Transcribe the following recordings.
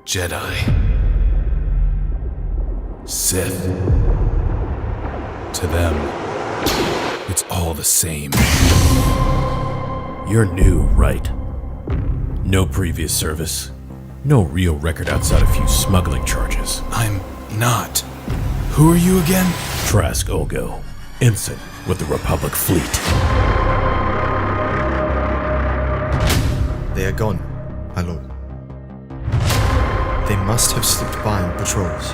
Jedi, Sith. To them, it's all the same. You're new, right? No previous service. No real record outside a few smuggling charges. I'm not. Who are you again? Trask Olgo, ensign with the Republic fleet. They are gone, my lord. They must have slipped by on patrols.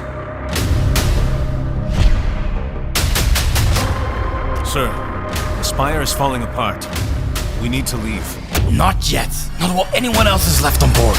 Sir, the spire is falling apart. We need to leave. Not yet. Not while anyone else is left on board.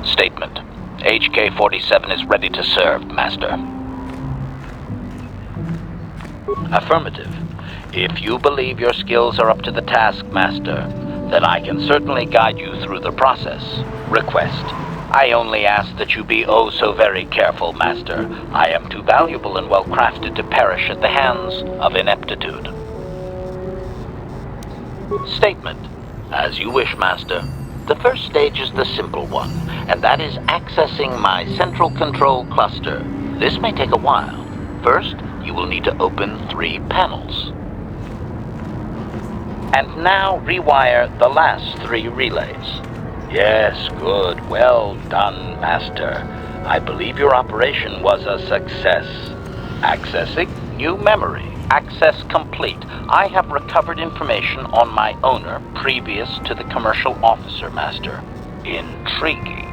Statement. HK-47 is ready to serve, Master. Affirmative. If you believe your skills are up to the task, Master, then I can certainly guide you through the process. Request. I only ask that you be oh so very careful, Master. I am too valuable and well-crafted to perish at the hands of ineptitude. Statement. As you wish, Master. The first stage is the simple one, and that is accessing my central control cluster. This may take a while. First, you will need to open 3 panels. And now rewire the last 3 relays. Yes, good. Well done, Master. I believe your operation was a success. Accessing new memory. Access complete. I have recovered information on my owner previous to the commercial officer, Master. Intriguing.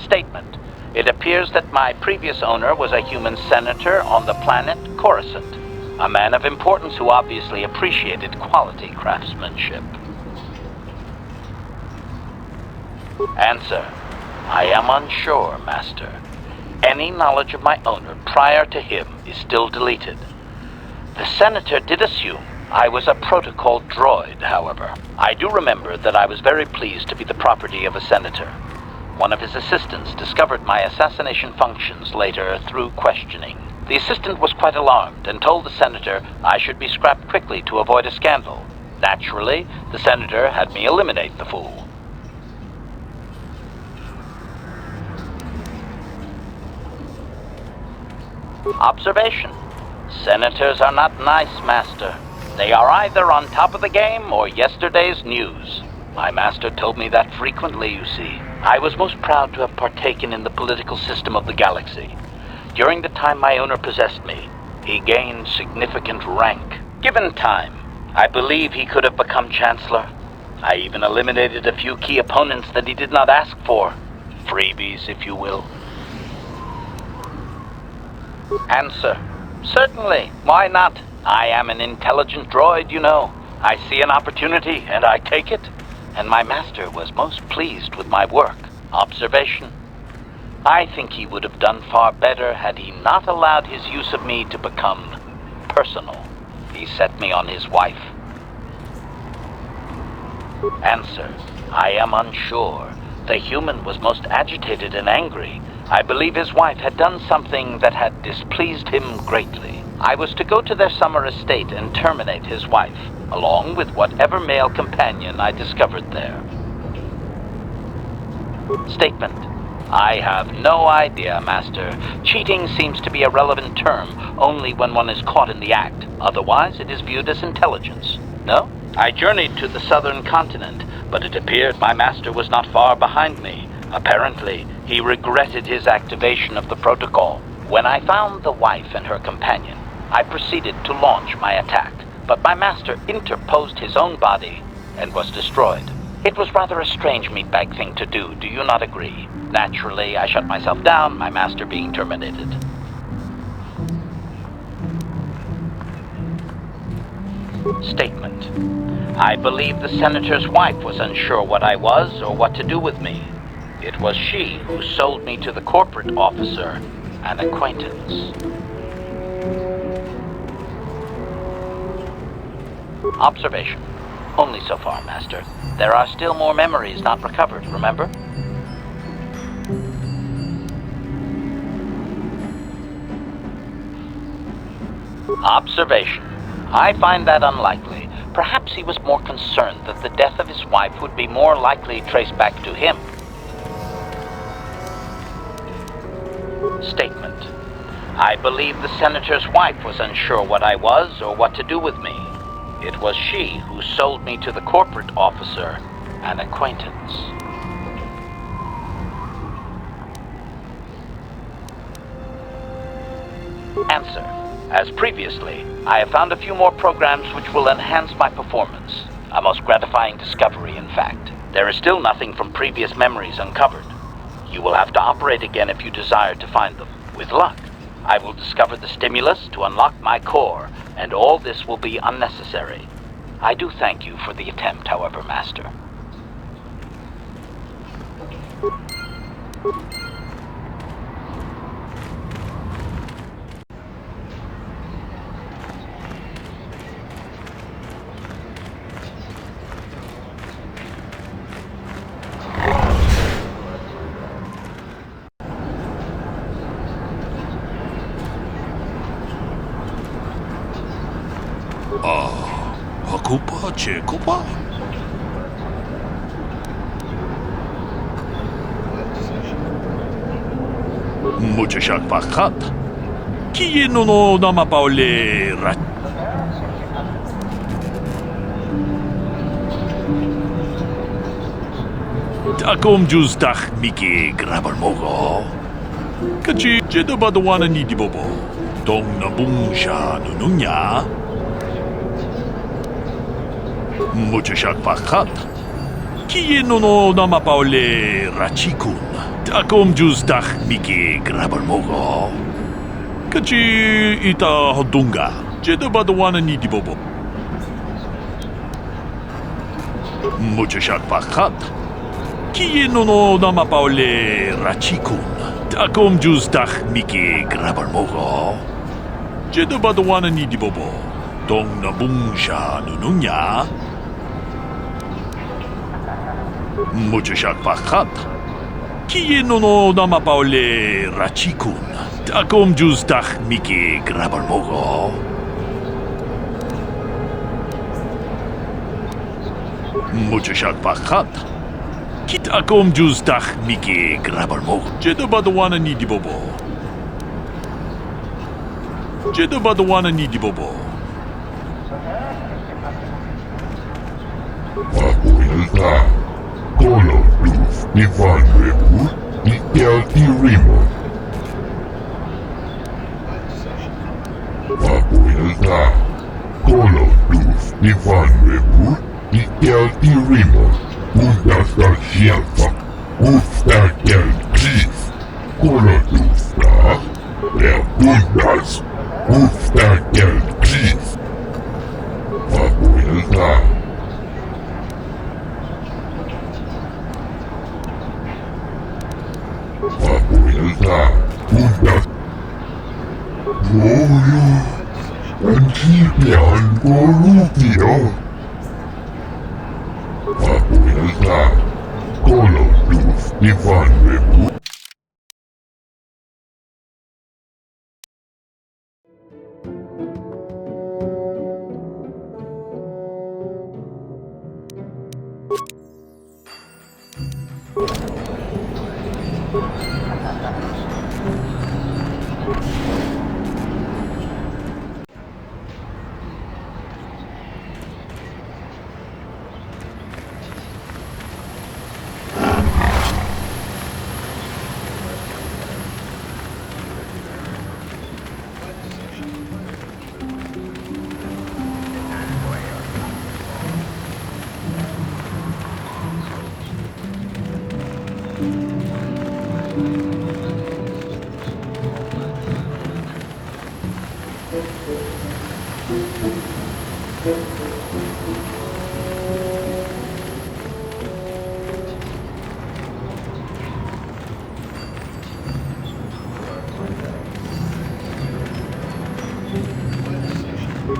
Statement. It appears that my previous owner was a human senator on the planet Coruscant. A man of importance who obviously appreciated quality craftsmanship. Answer. I am unsure, Master. Any knowledge of my owner prior to him is still deleted. The senator did assume I was a protocol droid, however. I do remember that I was very pleased to be the property of a senator. One of his assistants discovered my assassination functions later through questioning. The assistant was quite alarmed and told the senator I should be scrapped quickly to avoid a scandal. Naturally, the senator had me eliminate the fool. Observation. Senators are not nice, Master. They are either on top of the game or yesterday's news. My master told me that frequently, you see. I was most proud to have partaken in the political system of the galaxy. During the time my owner possessed me, he gained significant rank. Given time, I believe he could have become Chancellor. I even eliminated a few key opponents that he did not ask for. Freebies, if you will. Answer. Certainly. Why not? I am an intelligent droid, you know. I see an opportunity, and I take it. And my master was most pleased with my work. Observation. I think he would have done far better had he not allowed his use of me to become personal. He set me on his wife. Answer. I am unsure. The human was most agitated and angry. I believe his wife had done something that had displeased him greatly. I was to go to their summer estate and terminate his wife, along with whatever male companion I discovered there. Statement. I have no idea, Master. Cheating seems to be a relevant term only when one is caught in the act. Otherwise, it is viewed as intelligence. No? I journeyed to the southern continent, but it appeared my master was not far behind me. Apparently, he regretted his activation of the protocol. When I found the wife and her companion, I proceeded to launch my attack, but my master interposed his own body and was destroyed. It was rather a strange meatbag thing to do, do you not agree? Naturally, I shut myself down, my master being terminated. Statement. I believe the senator's wife was unsure what I was or what to do with me. It was she who sold me to the corporate officer, an acquaintance. Observation. Only so far, Master. There are still more memories not recovered, remember? Observation. I find that unlikely. Perhaps he was more concerned that the death of his wife would be more likely traced back to him. Statement. I believe the senator's wife was unsure what I was or what to do with me. It was she who sold me to the corporate officer, an acquaintance. Answer. As previously, I have found a few more programs which will enhance my performance. A most gratifying discovery, in fact. There is still nothing from previous memories uncovered. You will have to operate again if you desire to find them. With luck, I will discover the stimulus to unlock my core, and all this will be unnecessary. I do thank you for the attempt, however, Master. Hakupa, Chekupa? Muchachak pakat. Kieno no namapaule rat. Takom justach miki grabar mogo. Kachi jedabadawana ni dibobo. Dong nabung sha nununya. Muchachak pakat. Kieno no namapaule rachikun. Takom justach miki grabar mogo. Kachi ita hodunga. Jedabadawana ni dibobo. Muchachak pakat. Kieno no namapaule rachikun. Takom justach miki grabar mogo. Jedabadawana ni dibobo. Dong nabung sha nununya. Muchachak pakat. Kieno no namapaule rachikun. Takom justach miki grabar mogo. Muchachak pakat. Kitakom justach miki grabar mogo. Jedabadawana ni dibobo. Jedabadawana ni dibobo. Papuilta, Koloduf, Ivan Repu, Ikel Irimo. Papuilta, Koloduf, Ivan Repu, Ikel Irimo. Undasta Shelfa, Uftakel Cliff, Kolodufta, Bundas, Uftakel Cliff. Papuilta. Papuilta, Bundas. Royo, Antipian Corrupio. Papuilta, Koloduf, Ivan Repu.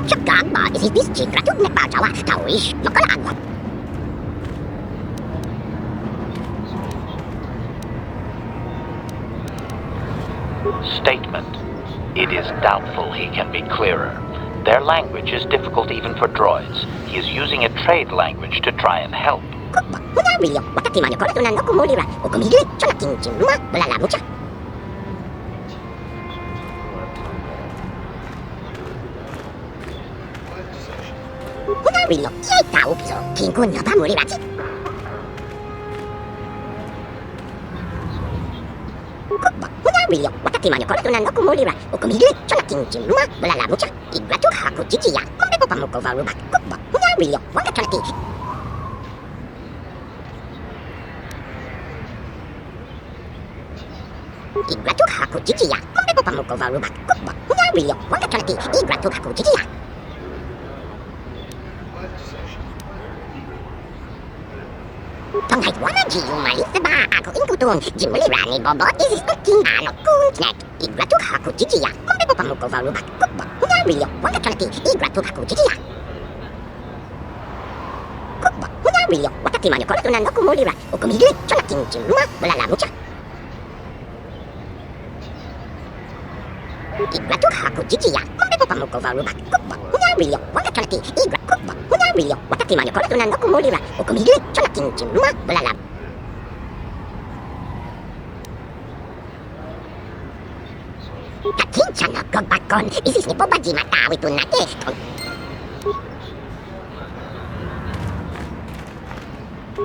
Siya isipis chikra tuk nagpasawa. Tawish, makalaan. Statement. It is doubtful he can be clearer. Their language is difficult even for droids. He is using a trade language to try and help.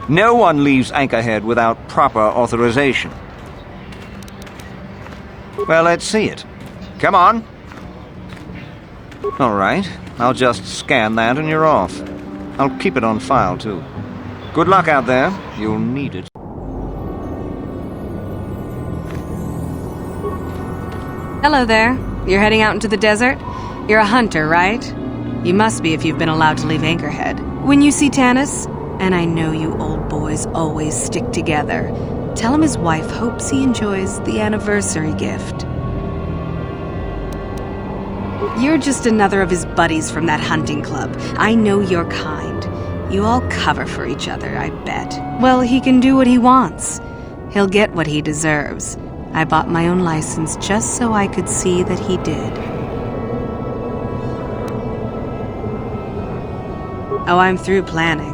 No one leaves Anchorhead without proper authorization. Well, let's see it. Come on. All right. I'll just scan that and you're off. I'll keep it on file, too. Good luck out there. You'll need it. Hello there. You're heading out into the desert? You're a hunter, right? You must be if you've been allowed to leave Anchorhead. When you see Tanis, and I know you old boys always stick together, tell him his wife hopes he enjoys the anniversary gift. You're just another of his buddies from that hunting club. I know your kind. You all cover for each other, I bet. Well, he can do what he wants. He'll get what he deserves. I bought my own license just so I could see that he did. Oh, I'm through planning.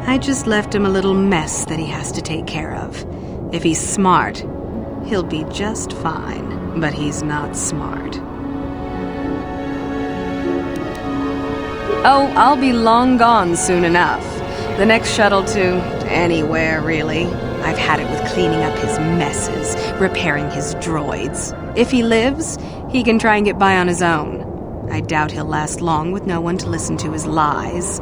I just left him a little mess that he has to take care of. If he's smart, he'll be just fine. But he's not smart. Oh, I'll be long gone soon enough. The next shuttle to anywhere, really. I've had it with cleaning up his messes, repairing his droids. If he lives, he can try and get by on his own. I doubt he'll last long with no one to listen to his lies.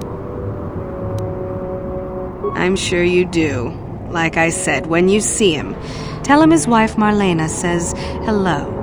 I'm sure you do. Like I said, when you see him, tell him his wife Marlena says hello.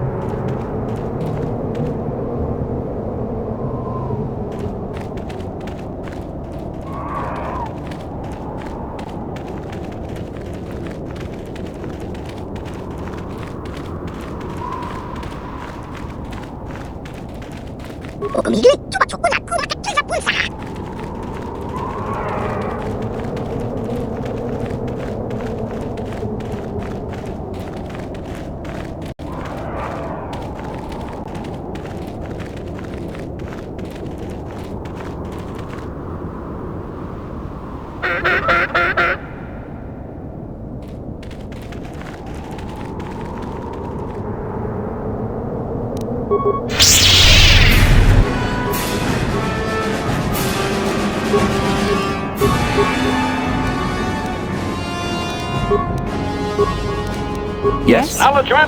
Yes? Aladrin?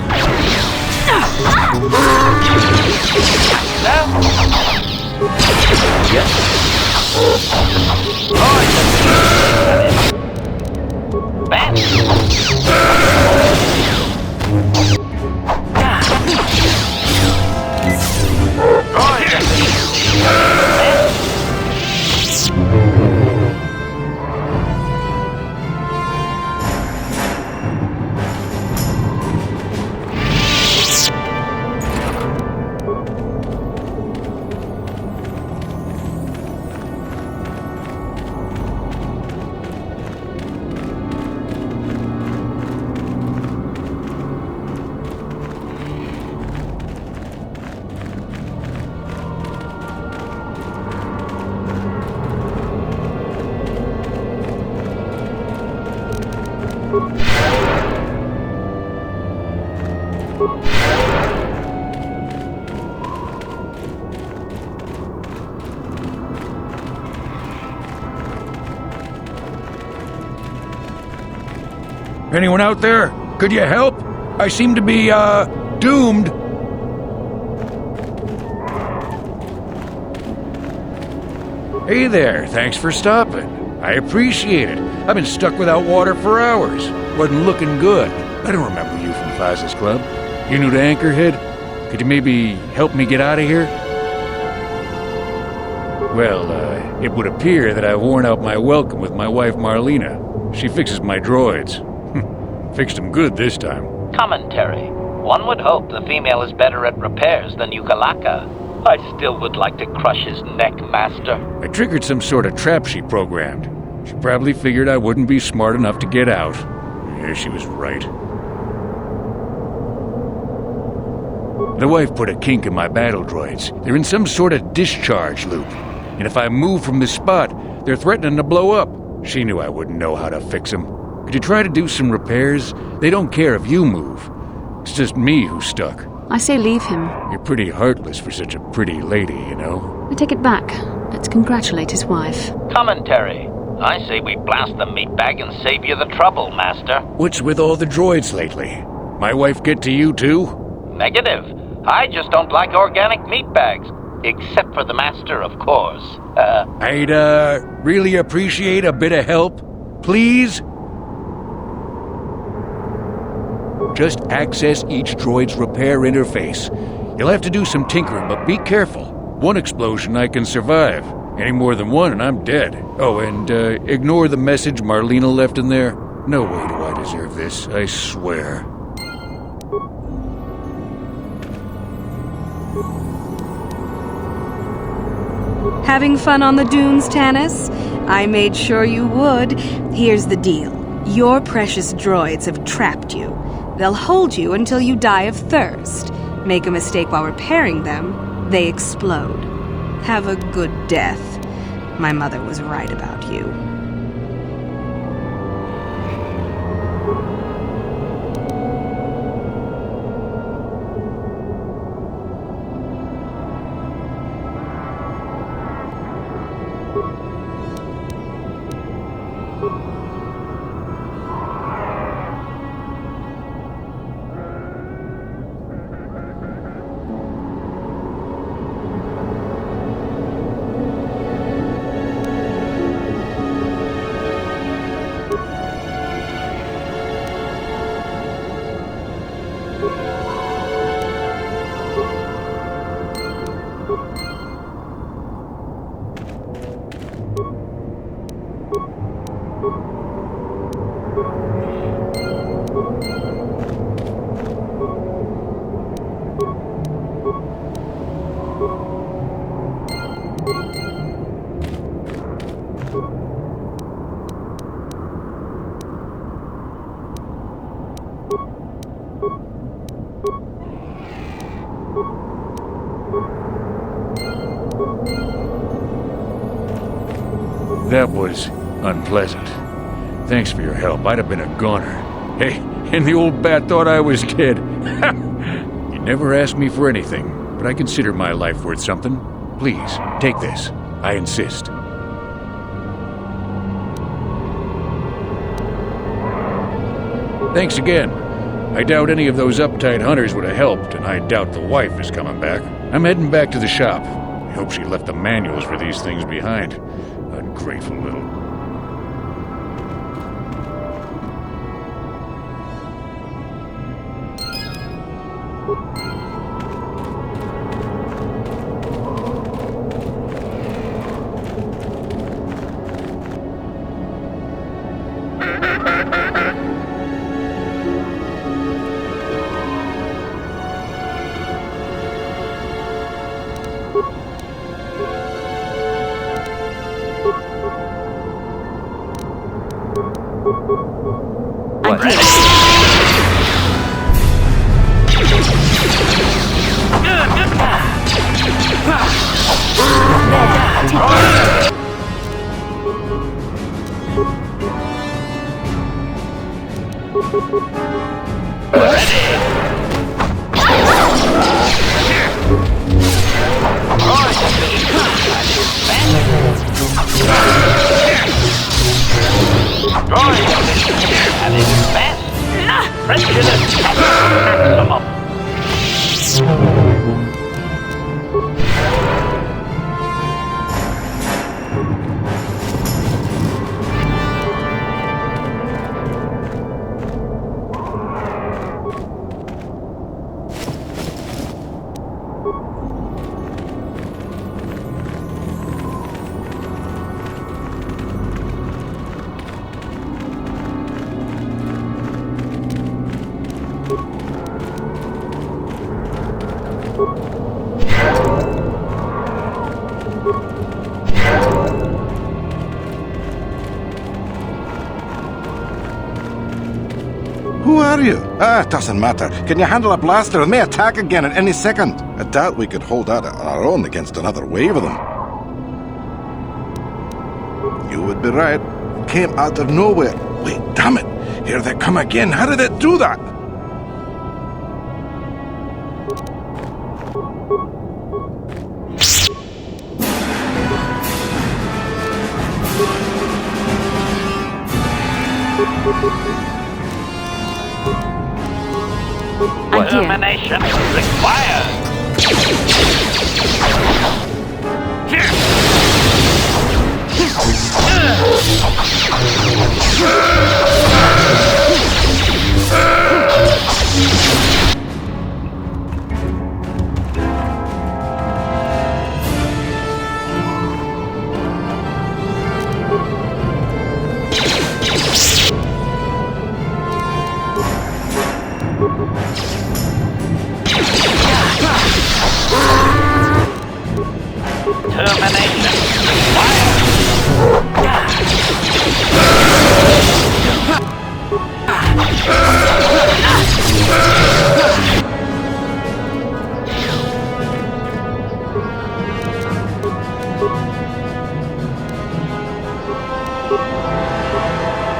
Now? Yes? Anyone out there? Could you help? I seem to be, doomed. Hey there, thanks for stopping. I appreciate it. I've been stuck without water for hours. Wasn't looking good. I don't remember you from Faz's Club. You new to Anchorhead? Could you maybe help me get out of here? Well, it would appear that I've worn out my welcome with my wife Marlena. She fixes my droids. Fixed them good this time. Commentary. One would hope the female is better at repairs than Yukalaka. I still would like to crush his neck, Master. I triggered some sort of trap she programmed. She probably figured I wouldn't be smart enough to get out. Yeah, she was right. The wife put a kink in my battle droids. They're in some sort of discharge loop. And if I move from this spot, they're threatening to blow up. She knew I wouldn't know how to fix them. Could you try to do some repairs? They don't care if you move. It's just me who's stuck. I say leave him. You're pretty heartless for such a pretty lady, you know. I take it back. Let's congratulate his wife. Commentary. I say we blast the meatbag and save you the trouble, Master. What's with all the droids lately? My wife get to you too? Negative. I just don't like organic meatbags. Except for the Master, of course. I'd, really appreciate a bit of help. Please? Just access each droid's repair interface. You'll have to do some tinkering, but be careful. One explosion I can survive. Any more than one and I'm dead. Oh, and ignore the message Marlena left in there. No way do I deserve this, I swear. Having fun on the dunes, Tanis? I made sure you would. Here's the deal. Your precious droids have trapped you. They'll hold you until you die of thirst. Make a mistake while repairing them, they explode. Have a good death. My mother was right about you. That was unpleasant. Thanks for your help. I'd have been a goner. Hey, and the old bat thought I was dead. You never asked me for anything, but I consider my life worth something. Please, take this. I insist. Thanks again. I doubt any of those uptight hunters would have helped, and I doubt the wife is coming back. I'm heading back to the shop. I hope she left the manuals for these things behind. Ungrateful little... Droid at its best. Prejudice at maximum. Who are you? It doesn't matter. Can you handle a blaster? It may attack again at any second. I doubt we could hold out on our own against another wave of them. You would be right. Came out of nowhere. Wait, damn it. Here they come again. How did it do that? Termination required.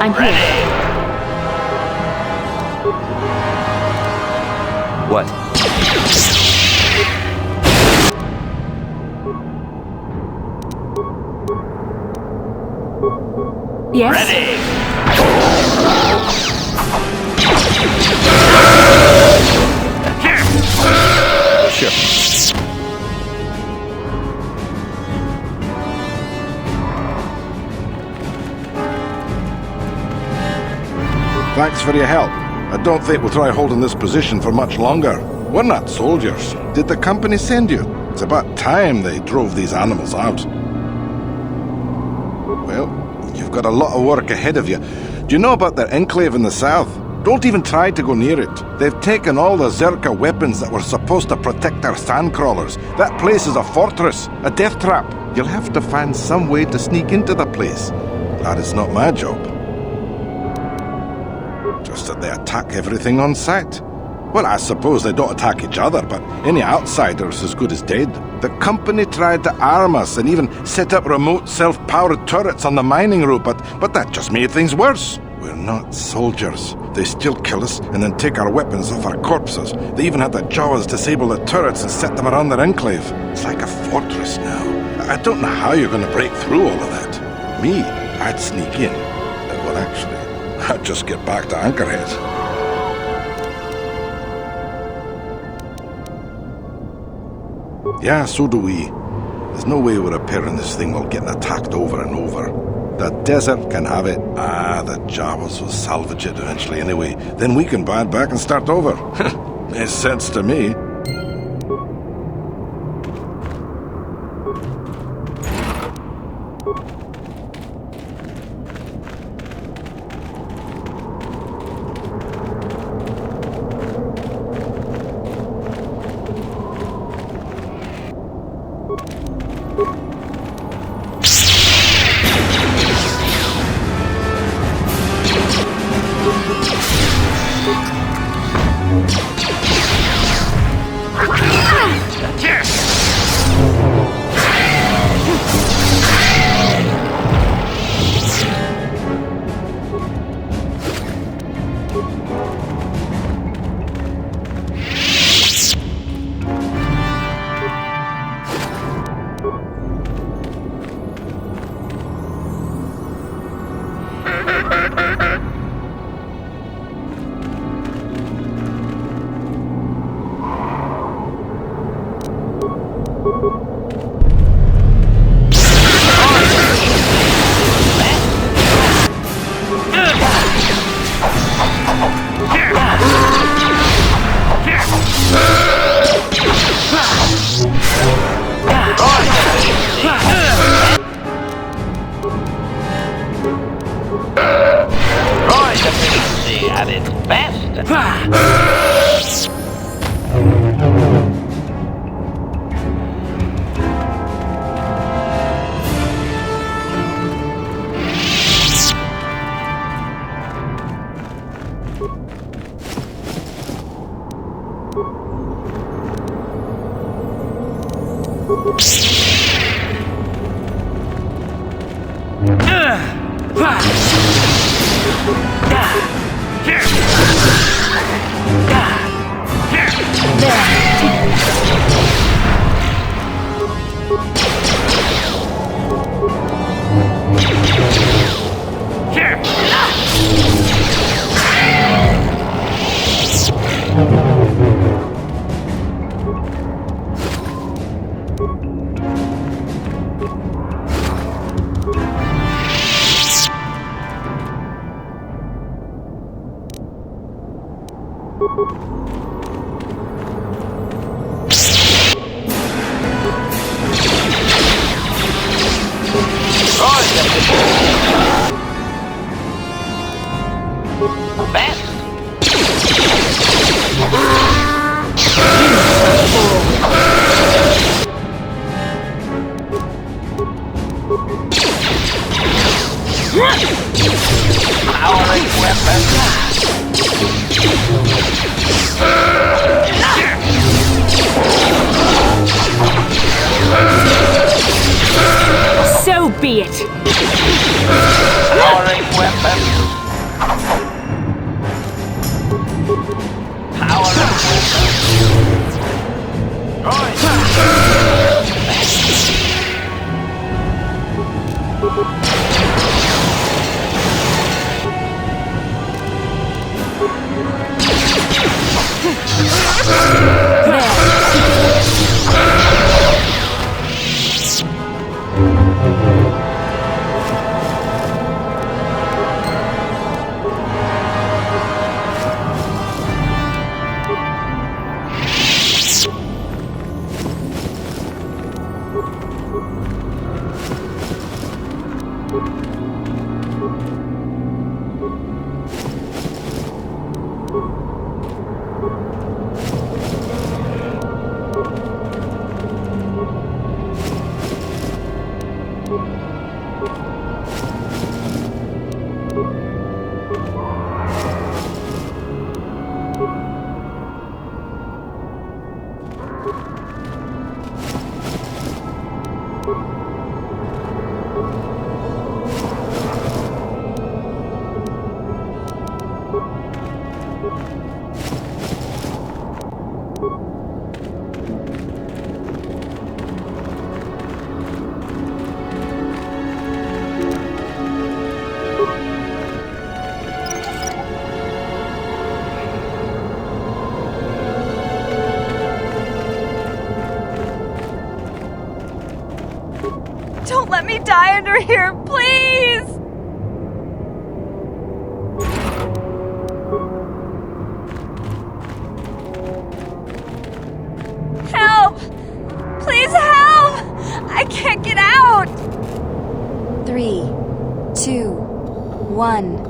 I'm here. What? Yes? Ready. Sure. Thanks for your help. I don't think we'll try holding this position for much longer. We're not soldiers. Did the company send you? It's about time they drove these animals out. Well, you've got a lot of work ahead of you. Do you know about their enclave in the south? Don't even try to go near it. They've taken all the Zerka weapons that were supposed to protect our sandcrawlers. That place is a fortress, a death trap. You'll have to find some way to sneak into the place. That is not my job. Just that they attack everything on sight. Well, I suppose they don't attack each other, but any outsider's as good as dead. The company tried to arm us and even set up remote self-powered turrets on the mining route, but that just made things worse. We're not soldiers. They still kill us and then take our weapons off our corpses. They even had the Jawas disable the turrets and set them around their enclave. It's like a fortress now. I don't know how you're going to break through all of that. Me, I'd sneak in. Well, actually, I'd just get back to Anchorhead. Yeah, so do we. There's no way we're repairing this thing while getting attacked over and over. The desert can have it. The Jawas will salvage it eventually anyway. Then we can buy it back and start over. Makes sense to me. So be it. Powering weapon. Powering Don't let me die under here, please! Help! Please help! I can't get out! 3, 2, 1.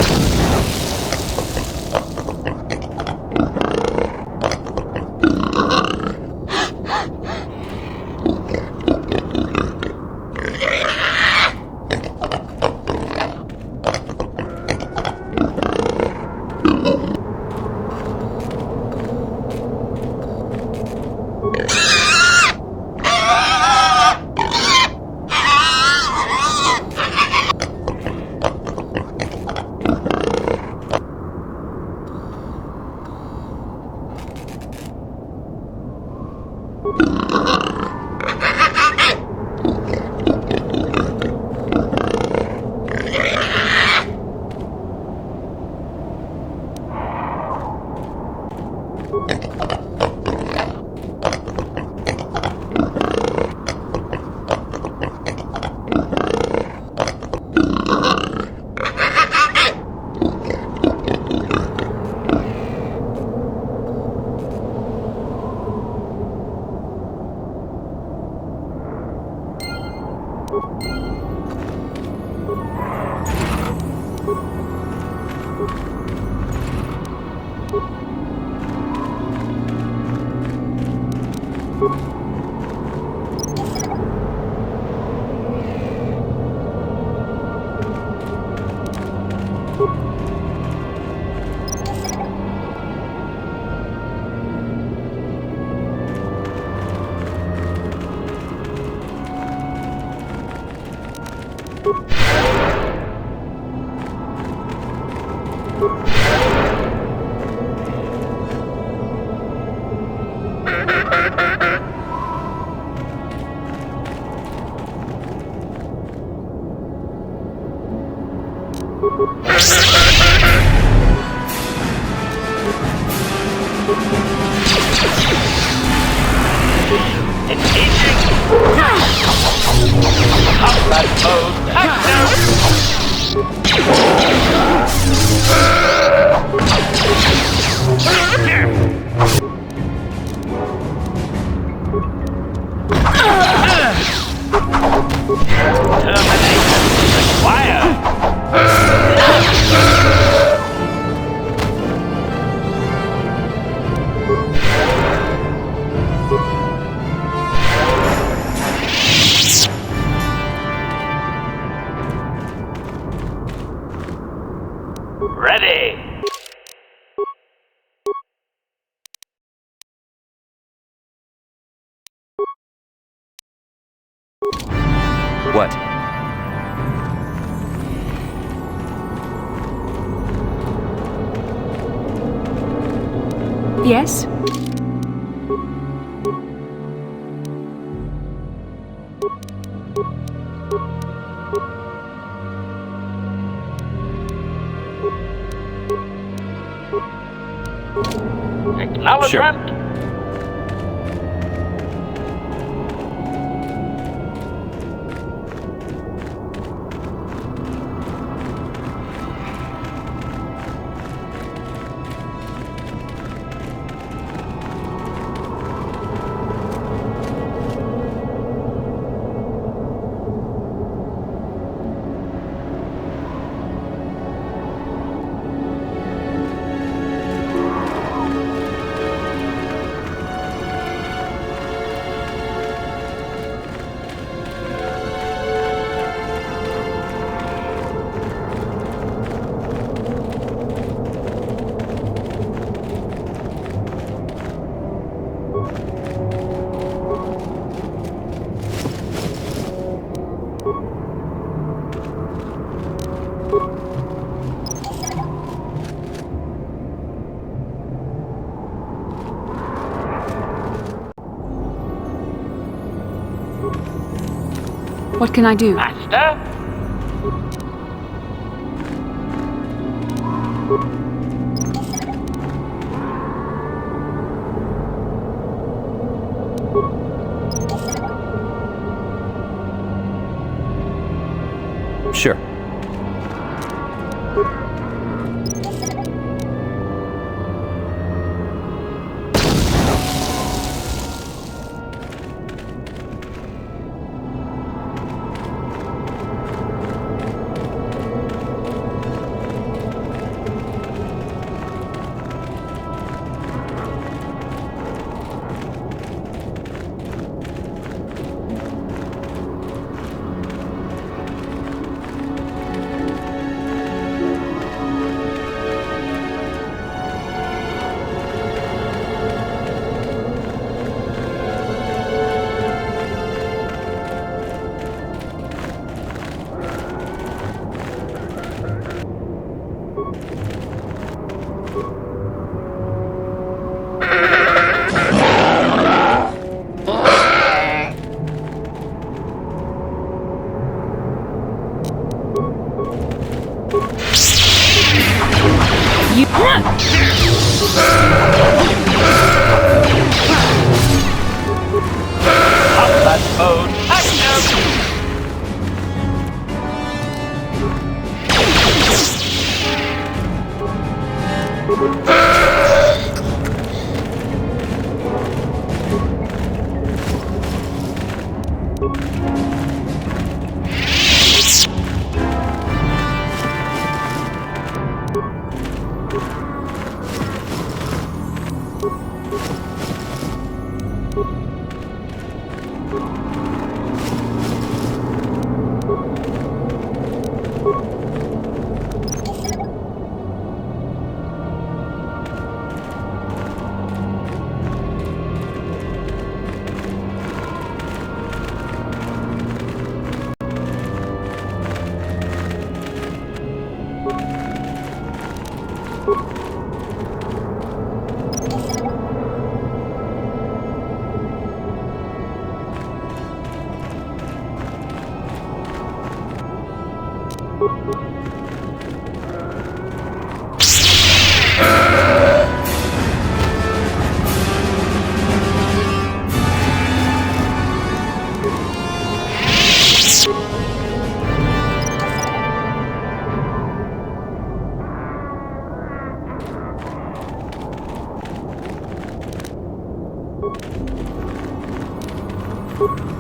What? Yes? Acknowledgement. What can I do? Master? Sure. You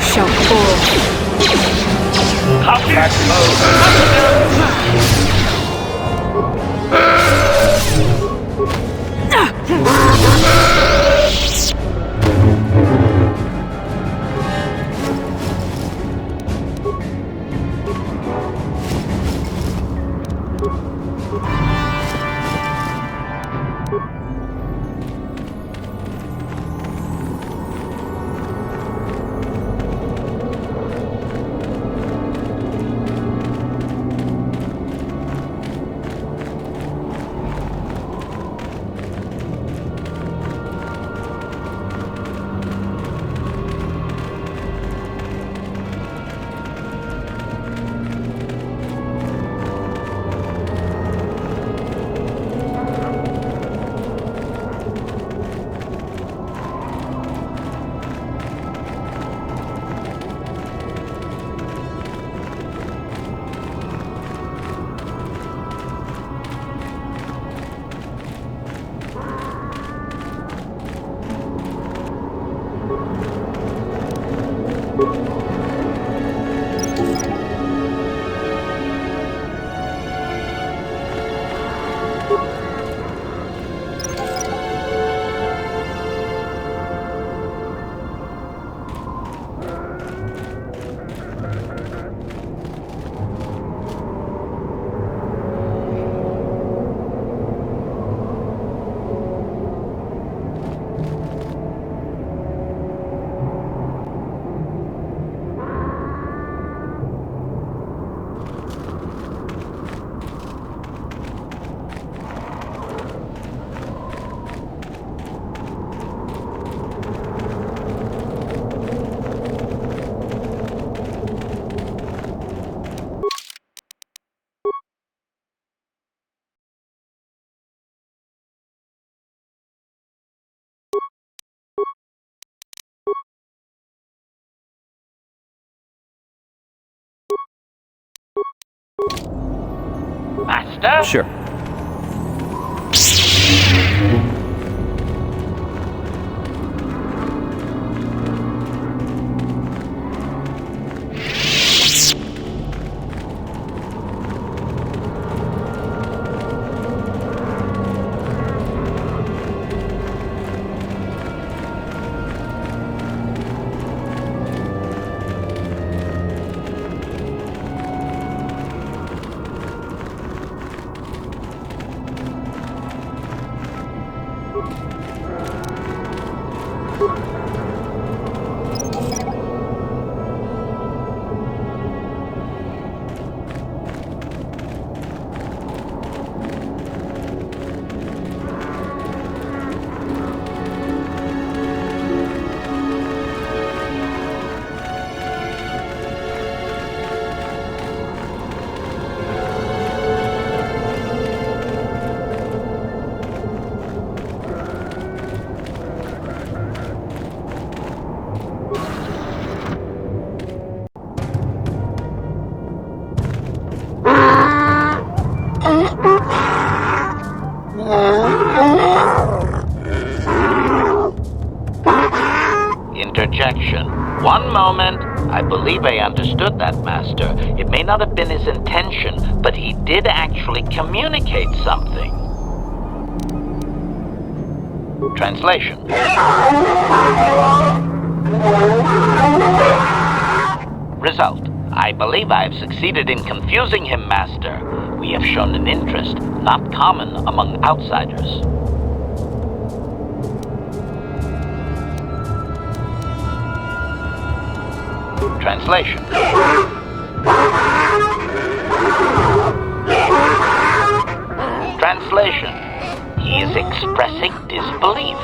shall fall. Combat Master? Sure. Interjection. One moment. I believe I understood that, Master. It may not have been his intention, but he did actually communicate something. Translation. Result. I believe I have succeeded in confusing him, Master. We have shown an interest not common among outsiders. Translation. Translation. He is expressing disbelief,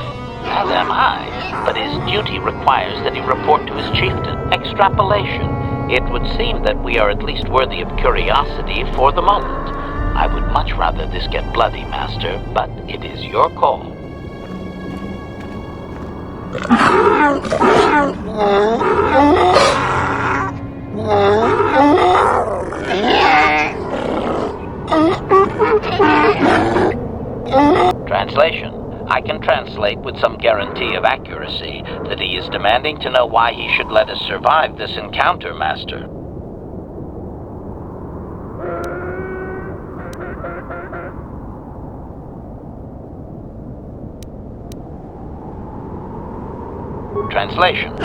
as am I, but his duty requires that he report to his chieftain. Extrapolation. It would seem that we are at least worthy of curiosity for the moment. I would much rather this get bloody, Master, but it is your call. Translation. I can translate with some guarantee of accuracy that he is demanding to know why he should let us survive this encounter, Master. Translation.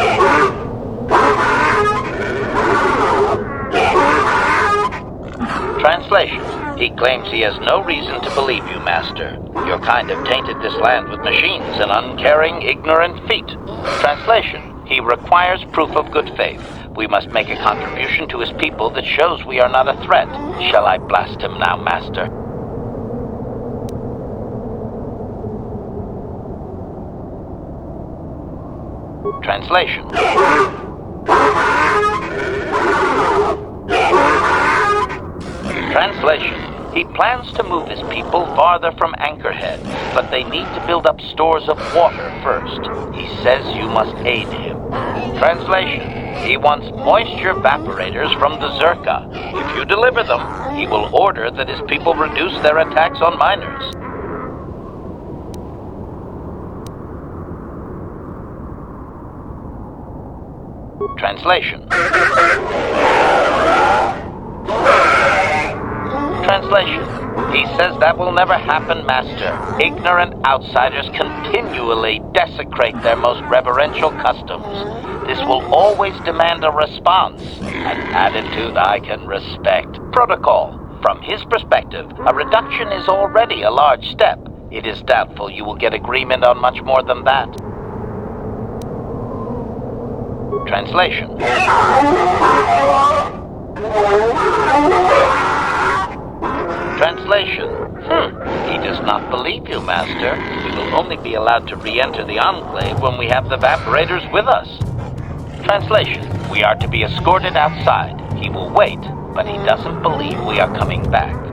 Translation. He claims he has no reason to believe you, Master. Your kind have tainted this land with machines and uncaring, ignorant feet. Translation. He requires proof of good faith. We must make a contribution to his people that shows we are not a threat. Shall I blast him now, Master? Translation. Translation. He plans to move his people farther from Anchorhead, but they need to build up stores of water first. He says you must aid him. Translation. He wants moisture evaporators from the Zerka. If you deliver them, he will order that his people reduce their attacks on miners. Translation. Translation. He says that will never happen, Master. Ignorant outsiders continually desecrate their most reverential customs. This will always demand a response, an attitude I can respect. Protocol. From his perspective, a reduction is already a large step. It is doubtful you will get agreement on much more than that. Translation. Translation. He does not believe you, Master. We will only be allowed to re-enter the Enclave when we have the evaporators with us. Translation. We are to be escorted outside. He will wait, but he doesn't believe we are coming back.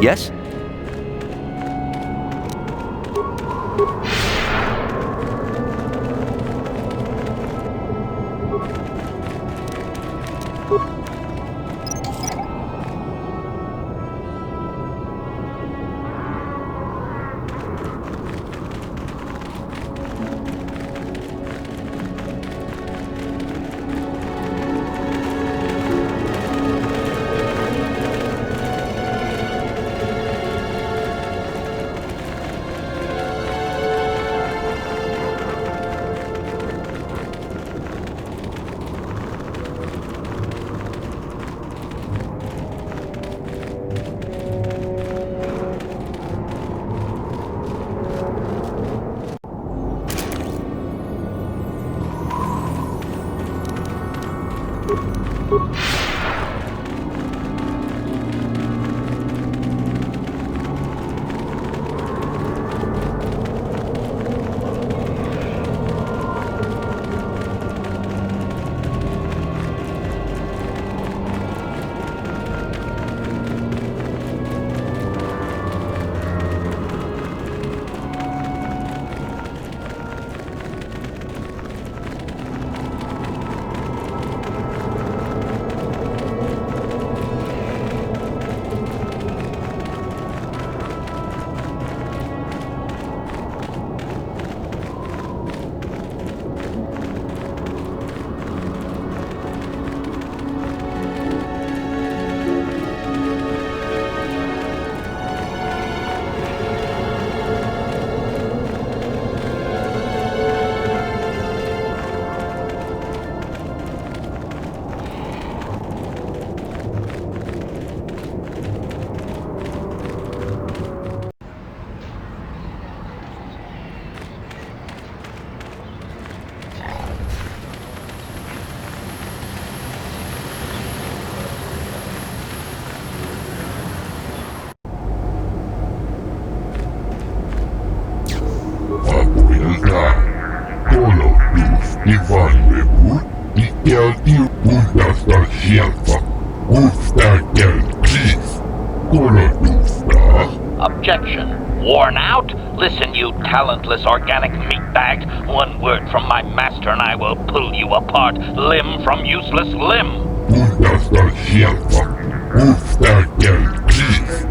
Yes? Objection. Worn out? Listen, you talentless organic meatbag. One word from my master and I will pull you apart, limb from useless limb.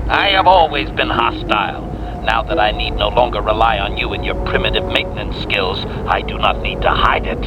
I have always been hostile. Now that I need no longer rely on you and your primitive maintenance skills, I do not need to hide it.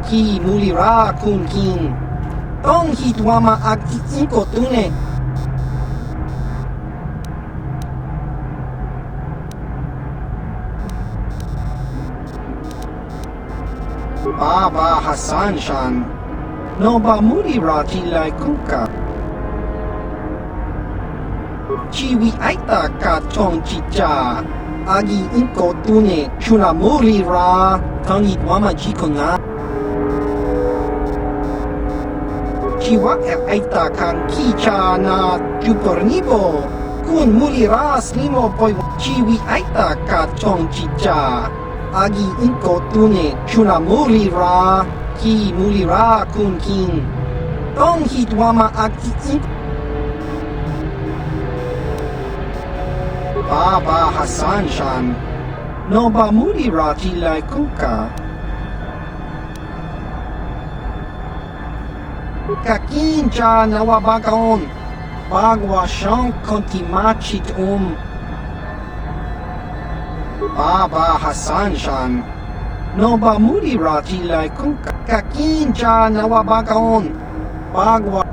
Ki mulira kun kin. Tong hitwama ag iinko tune. Baba Hassan Shan. No ba mulira kilay kuka. Chiwi aita ka tong chicha. Agi inko tune. Chuna mulira. Tong hitwama jikona. Chiwa aita kan kicha na jupornibo kun mulira slimo poi chiwi aita ka tong chicha agi inko tune chuna mulira ki mulira kun kin tong hitwama agi in Baba Hassan Shan no ba mulira tilai kuka Kakincha nawabagaon bagwa siyang kontimachit Baba Hassan Shan no ba mulira tilay kung kakincha nawabagaon bagwa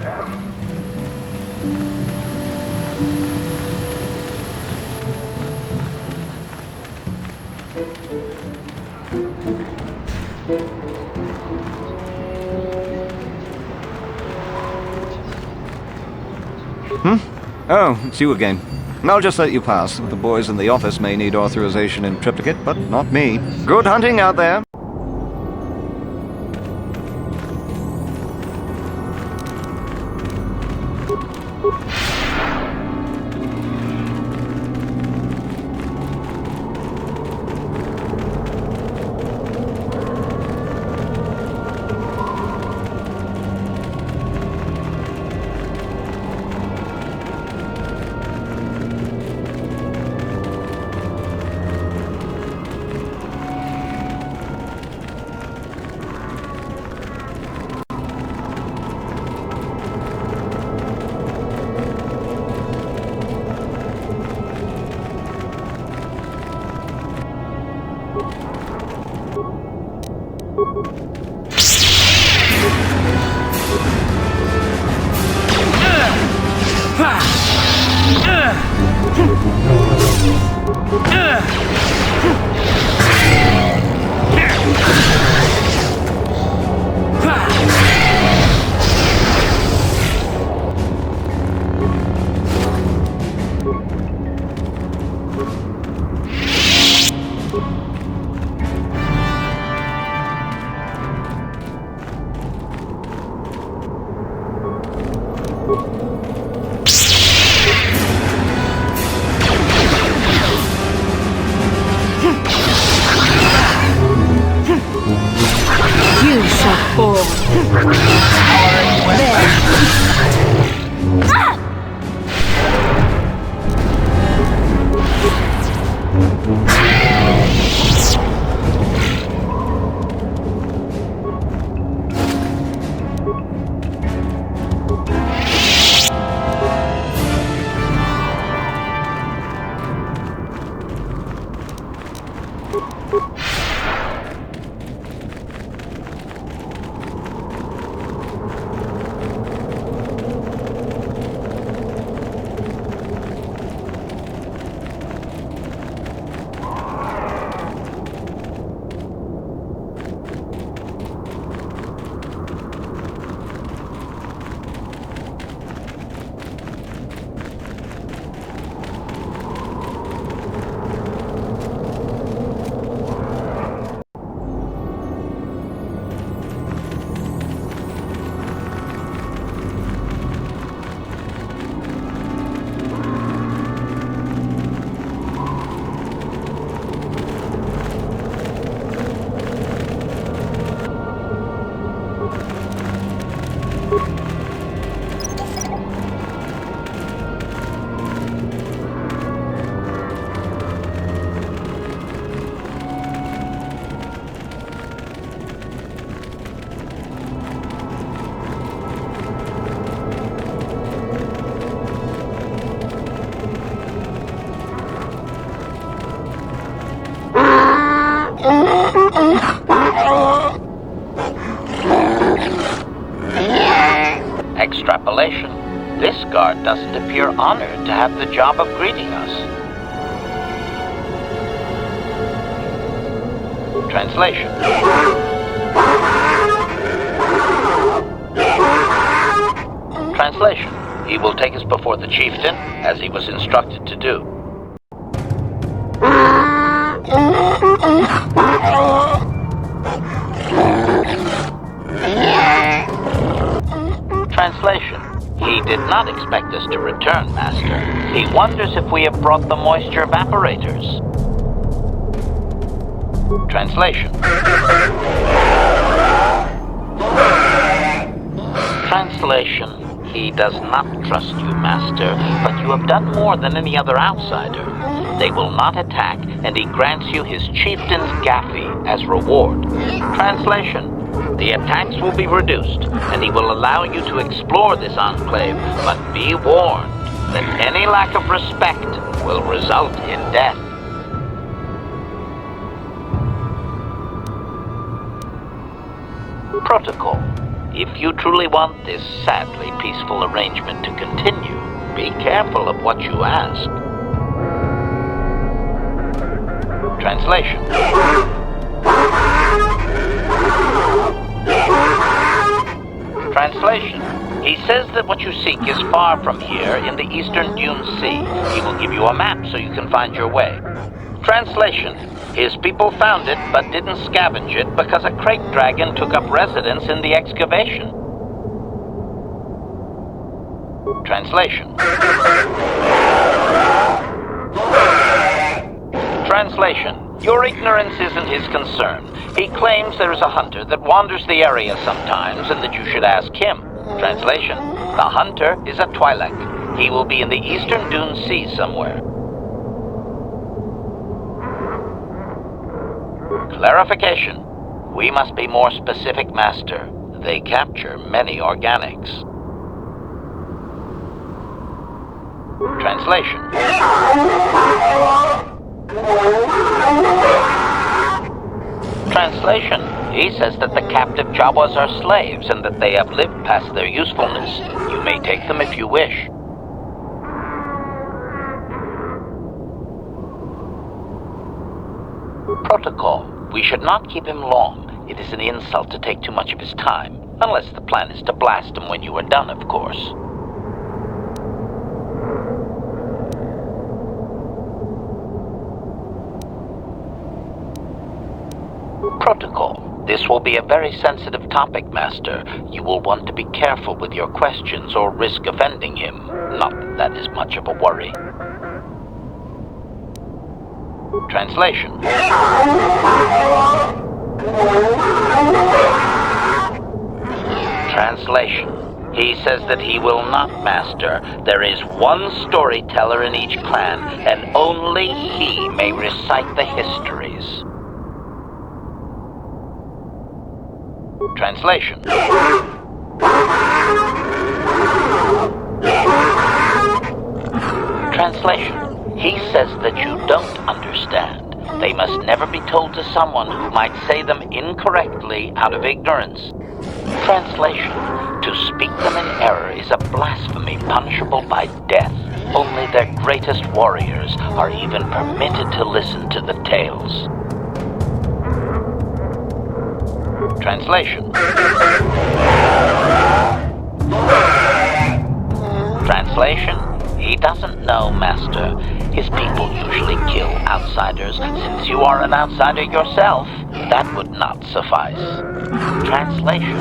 Oh, it's you again. I'll just let you pass. The boys in the office may need authorization in triplicate, but not me. Good hunting out there. Extrapolation. This guard doesn't appear honored to have the job of greeting us. Translation. Translation. He will take us before the chieftain, as he was instructed to do. Translation. He did not expect us to return, Master. He wonders if we have brought the moisture evaporators. Translation. Translation. He does not trust you, Master, but you have done more than any other outsider. They will not attack, and he grants you his chieftain's gaffy as reward. Translation. The attacks will be reduced, and he will allow you to explore this enclave, but be warned that any lack of respect will result in death. Protocol. If you truly want this sadly peaceful arrangement to continue, be careful of what you ask. Translation. Translation. He says that what you seek is far from here in the eastern Dune Sea. He will give you a map so you can find your way. Translation. His people found it but didn't scavenge it because a KRAYT dragon took up residence in the excavation. Translation. Translation. Your ignorance isn't his concern. He claims there is a hunter that wanders the area sometimes and that you should ask him. Translation. The hunter is a Twi'lek. He will be in the eastern Dune Sea somewhere. Clarification. We must be more specific, Master. They capture many organics. Translation. Translation. He says that the captive Jawas are slaves and that they have lived past their usefulness. You may take them if you wish. Protocol. We should not keep him long. It is an insult to take too much of his time. Unless the plan is to blast him when you are done, of course. Protocol. This will be a very sensitive topic, Master. You will want to be careful with your questions or risk offending him. Not that that is much of a worry. Translation. Translation. He says that he will not, Master. There is one storyteller in each clan, and only he may recite the histories. Translation. Translation. He says that you don't understand. They must never be told to someone who might say them incorrectly out of ignorance. Translation. To speak them in error is a blasphemy punishable by death. Only their greatest warriors are even permitted to listen to the tales. Translation. Translation. He doesn't know, Master. His people usually kill outsiders. Since you are an outsider yourself, that would not suffice. Translation.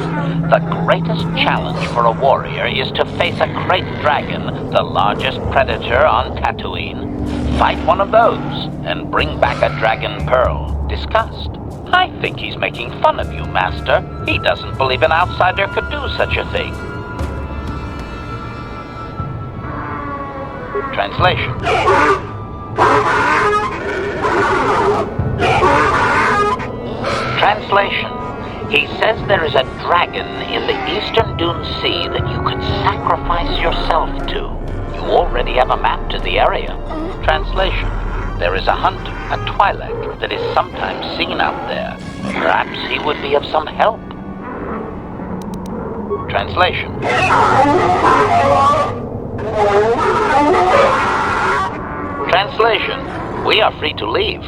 The greatest challenge for a warrior is to face a KRAYT dragon, the largest predator on Tatooine. Fight one of those, and bring back a dragon pearl. Discussed. I think he's making fun of you, Master. He doesn't believe an outsider could do such a thing. Translation. Translation. He says there is a dragon in the eastern Dune Sea that you could sacrifice yourself to. You already have a map to the area. Translation. There is a hunter, a Twi'lek, that is sometimes seen out there. Perhaps he would be of some help. Translation. Translation. We are free to leave.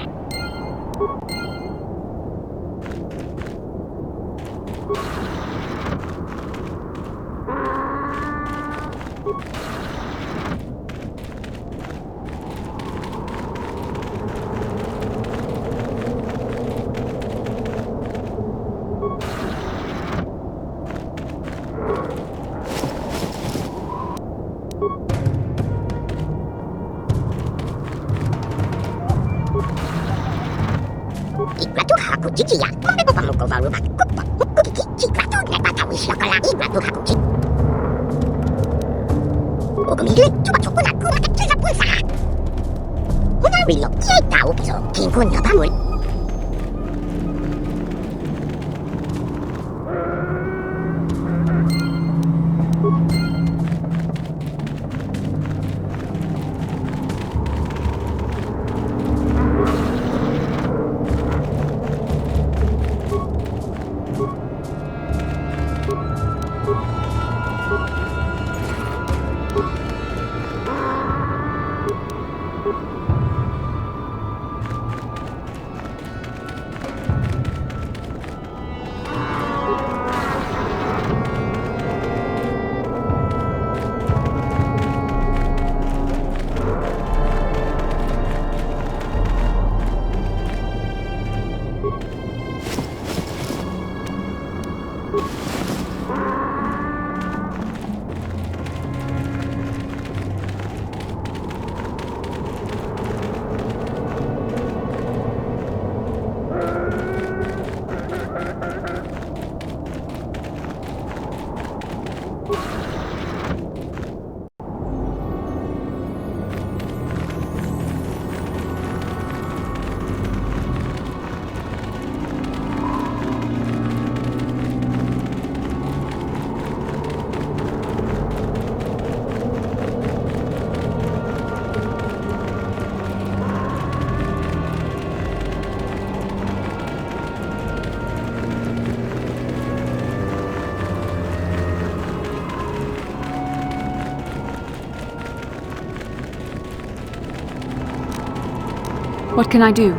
What can I do?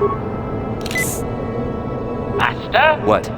Master? What?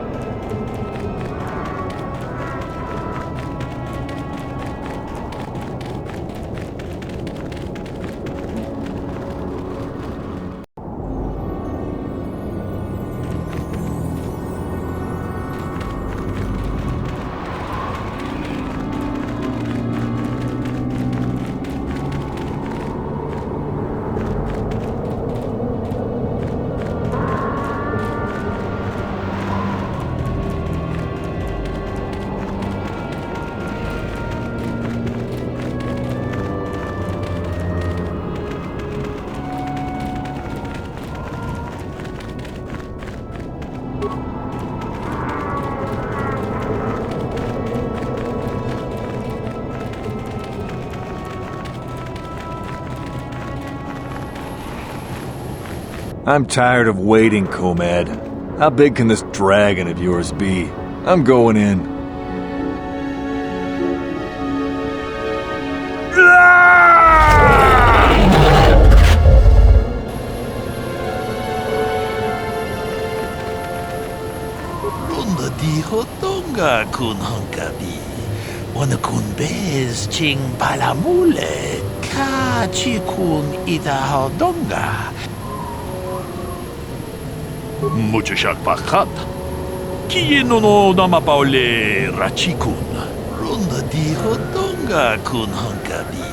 I'm tired of waiting, Comad. How big can this dragon of yours be? I'm going in. Runda di hotonga kun hunkabi. Wana kun bez ching palamule. Ka chi kun ida hodonga. Mucho shakpakat. Kieno no namapaule rachikun. Runda di hotonga kun hunkabi.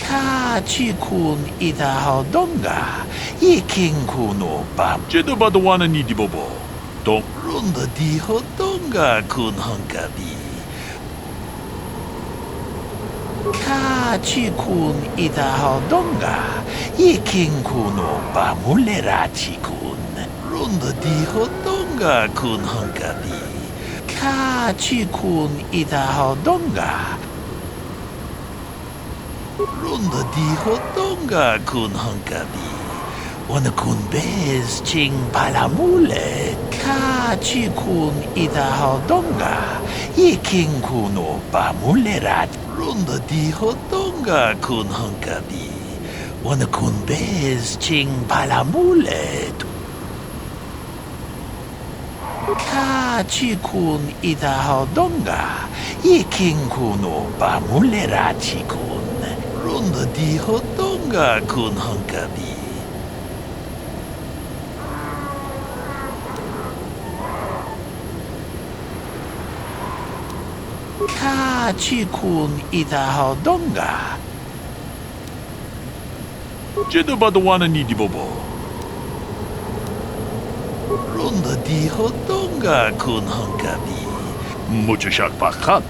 Ka chi kun ida hodonga. Iking kuno bam. Jedo badawana ni di bobo. Don't runda di hotonga kun hunkabi. Ka chi kun ida hodonga. Iking kuno bamulera chi kun. Runda di hotonga kun hunkabi. Ka chi kun ida hodonga. Runda di hotonga kun hunkabi. Wana kun bez ching palamule. Ka chi kun ida hodonga. Iking kuno bamulera. Runda di hotonga kun hunkabi. Wana kun bez ching palamule. Ka chi kun ida hodonga. Iking kuno bamulera chi kun. Runda di hotonga kun hunkabi. Ka chi kun ida hodonga. Jedo badawana ni di bobo. Runda di hotonga kun hunkabi. Mucho shakpakat.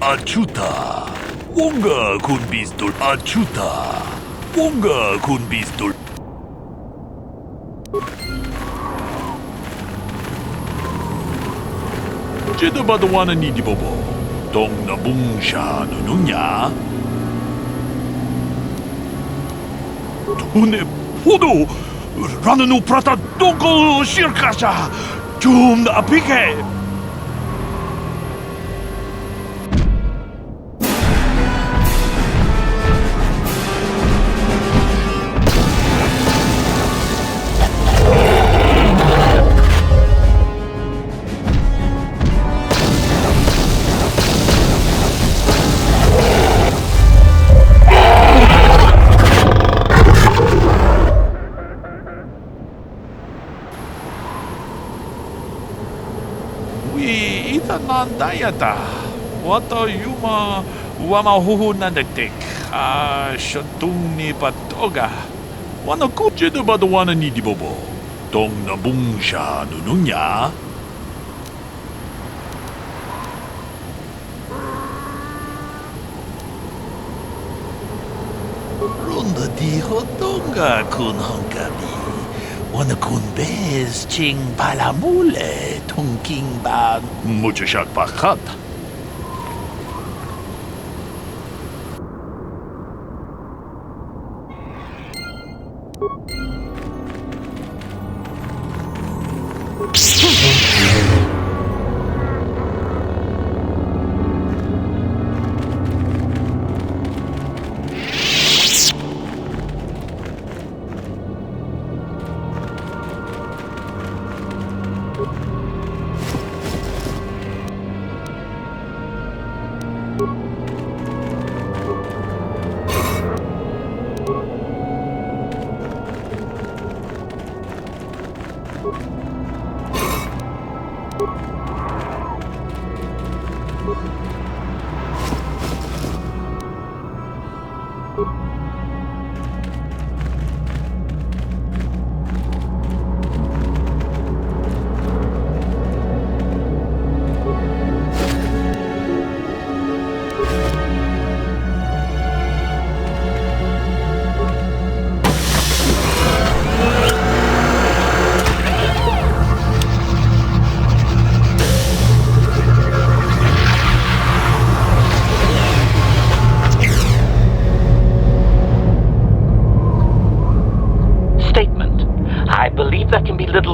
Achuta. Wonga kun pistol. Achuta. Wonga kun pistol. Jedo badawana ni di bobo. Dong na bung sha nununya. 돈의 포도 라는 우프라타 똥꼬 시르카샤 좀 나비게. Nandayata. Wata yuma wamahuhu nandaktik. Shantung ni patoga. Wana kuche de badawana ni dibobo. Tong na bungsha nununya. Runda di hotonga kun hankabi. Wana kun bez ching palamule tongking ba muchashak pakat.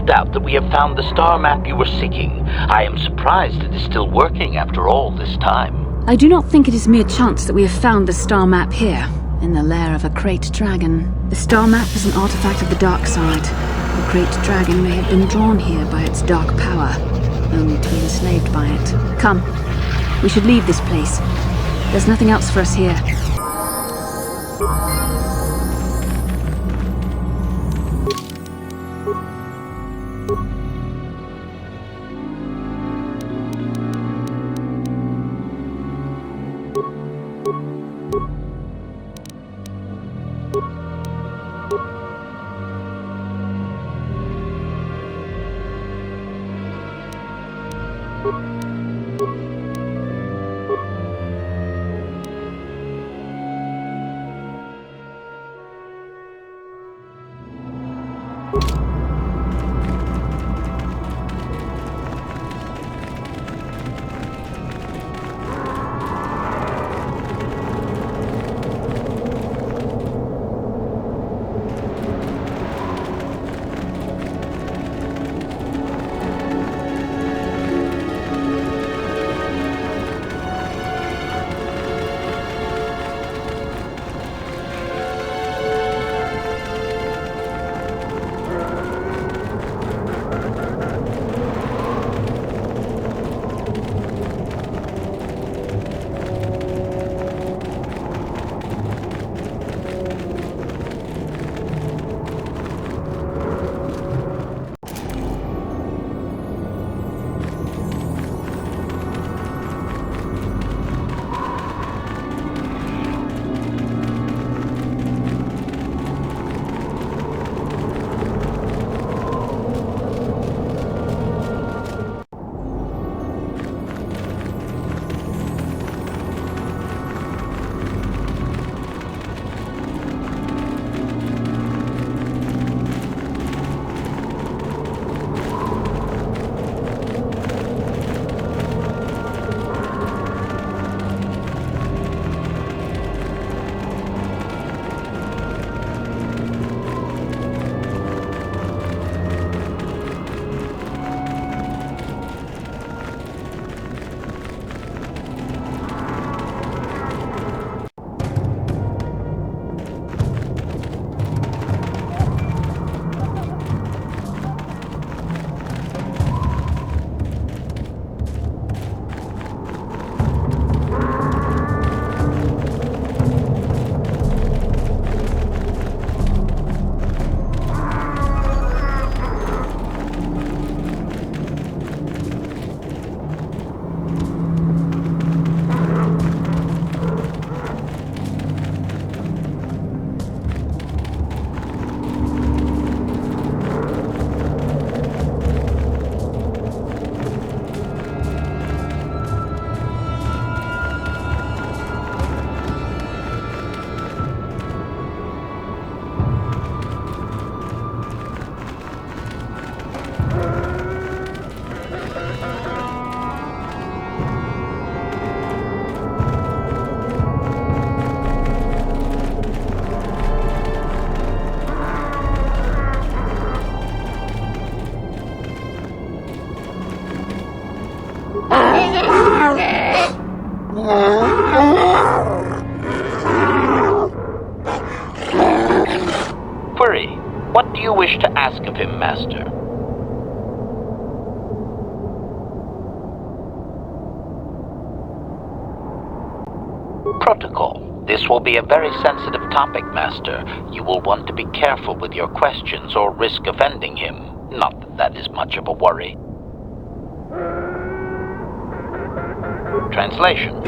Doubt that we have found the star map you were seeking. I am surprised it is still working after all this time. I do not think it is mere chance that we have found the star map here, in the lair of a KRAYT dragon. The star map is an artifact of the dark side. The KRAYT dragon may have been drawn here by its dark power, only to be enslaved by it. Come, we should leave this place. There's nothing else for us here. Query. What do you wish to ask of him, Master? Protocol. This will be a very sensitive topic, Master. You will want to be careful with your questions or risk offending him. Not that that is much of a worry. Translation.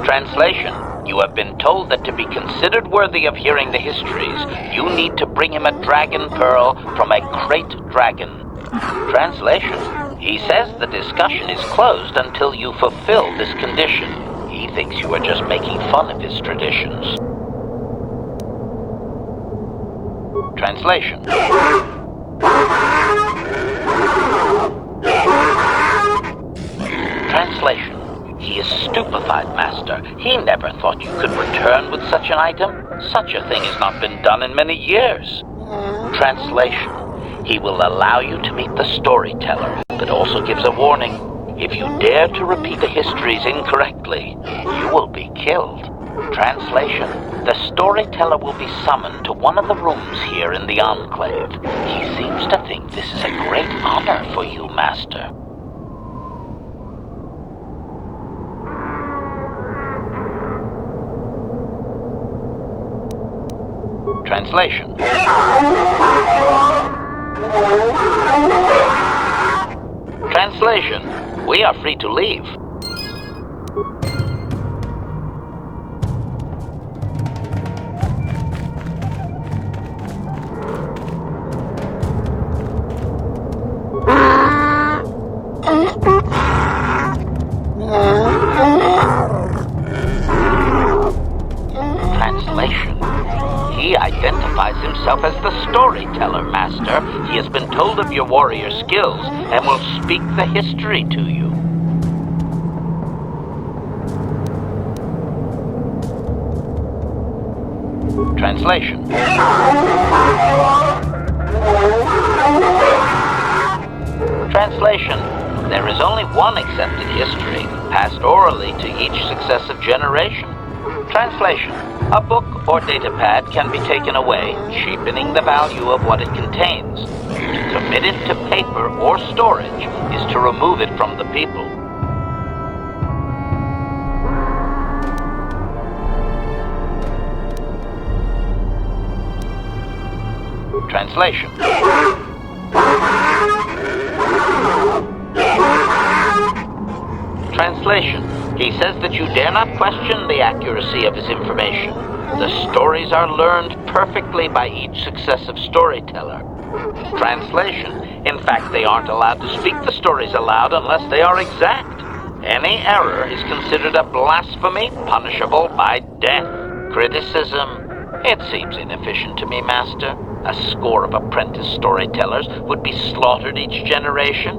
Translation. You have been told that to be considered worthy of hearing the histories, you need to bring him a dragon pearl from a KRAYT dragon. Translation. He says the discussion is closed until you fulfill this condition. He thinks you are just making fun of his traditions. Translation. Translation. He is stupefied, Master. He never thought you could return with such an item. Such a thing has not been done in many years. Translation. He will allow you to meet the storyteller, but also gives a warning. If you dare to repeat the histories incorrectly, you will be killed. Translation. The storyteller will be summoned to one of the rooms here in the Enclave. He seems to think this is a great honor for you, Master. Translation. Translation. We are free to leave. Translation. He identifies himself as the storyteller, Master. He has been told of your warrior skills and will speak the history to you. Translation. Translation. There is only one accepted history, passed orally to each successive generation. Translation. A book or datapad can be taken away, cheapening the value of what it contains. To commit it to paper or storage is to remove it from the people. Translation. Translation. He says that you dare not question the accuracy of his information. The stories are learned perfectly by each successive storyteller. Translation. In fact, they aren't allowed to speak the stories aloud unless they are exact. Any error is considered a blasphemy, punishable by death. Criticism. It seems inefficient to me, Master. A score of apprentice storytellers would be slaughtered each generation.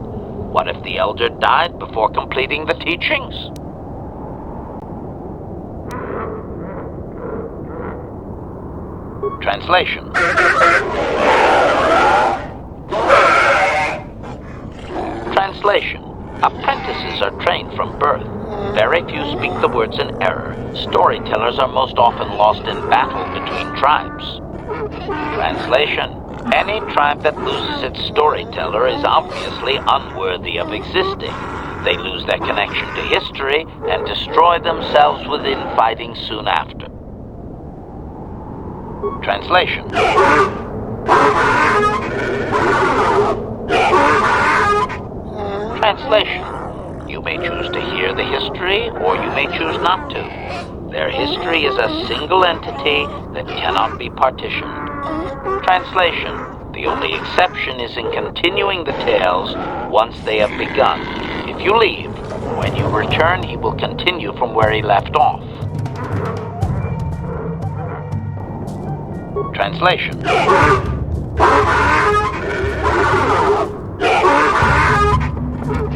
What if the elder died before completing the teachings? Translation. Translation. Apprentices are trained from birth. Very few speak the words in error. Storytellers are most often lost in battle between tribes. Translation. Any tribe that loses its storyteller is obviously unworthy of existing. They lose their connection to history and destroy themselves within fighting soon after. Translation. Translation. You may choose to hear the history, or you may choose not to. Their history is a single entity that cannot be partitioned. Translation. The only exception is in continuing the tales once they have begun. If you leave, when you return, he will continue from where he left off. Translation.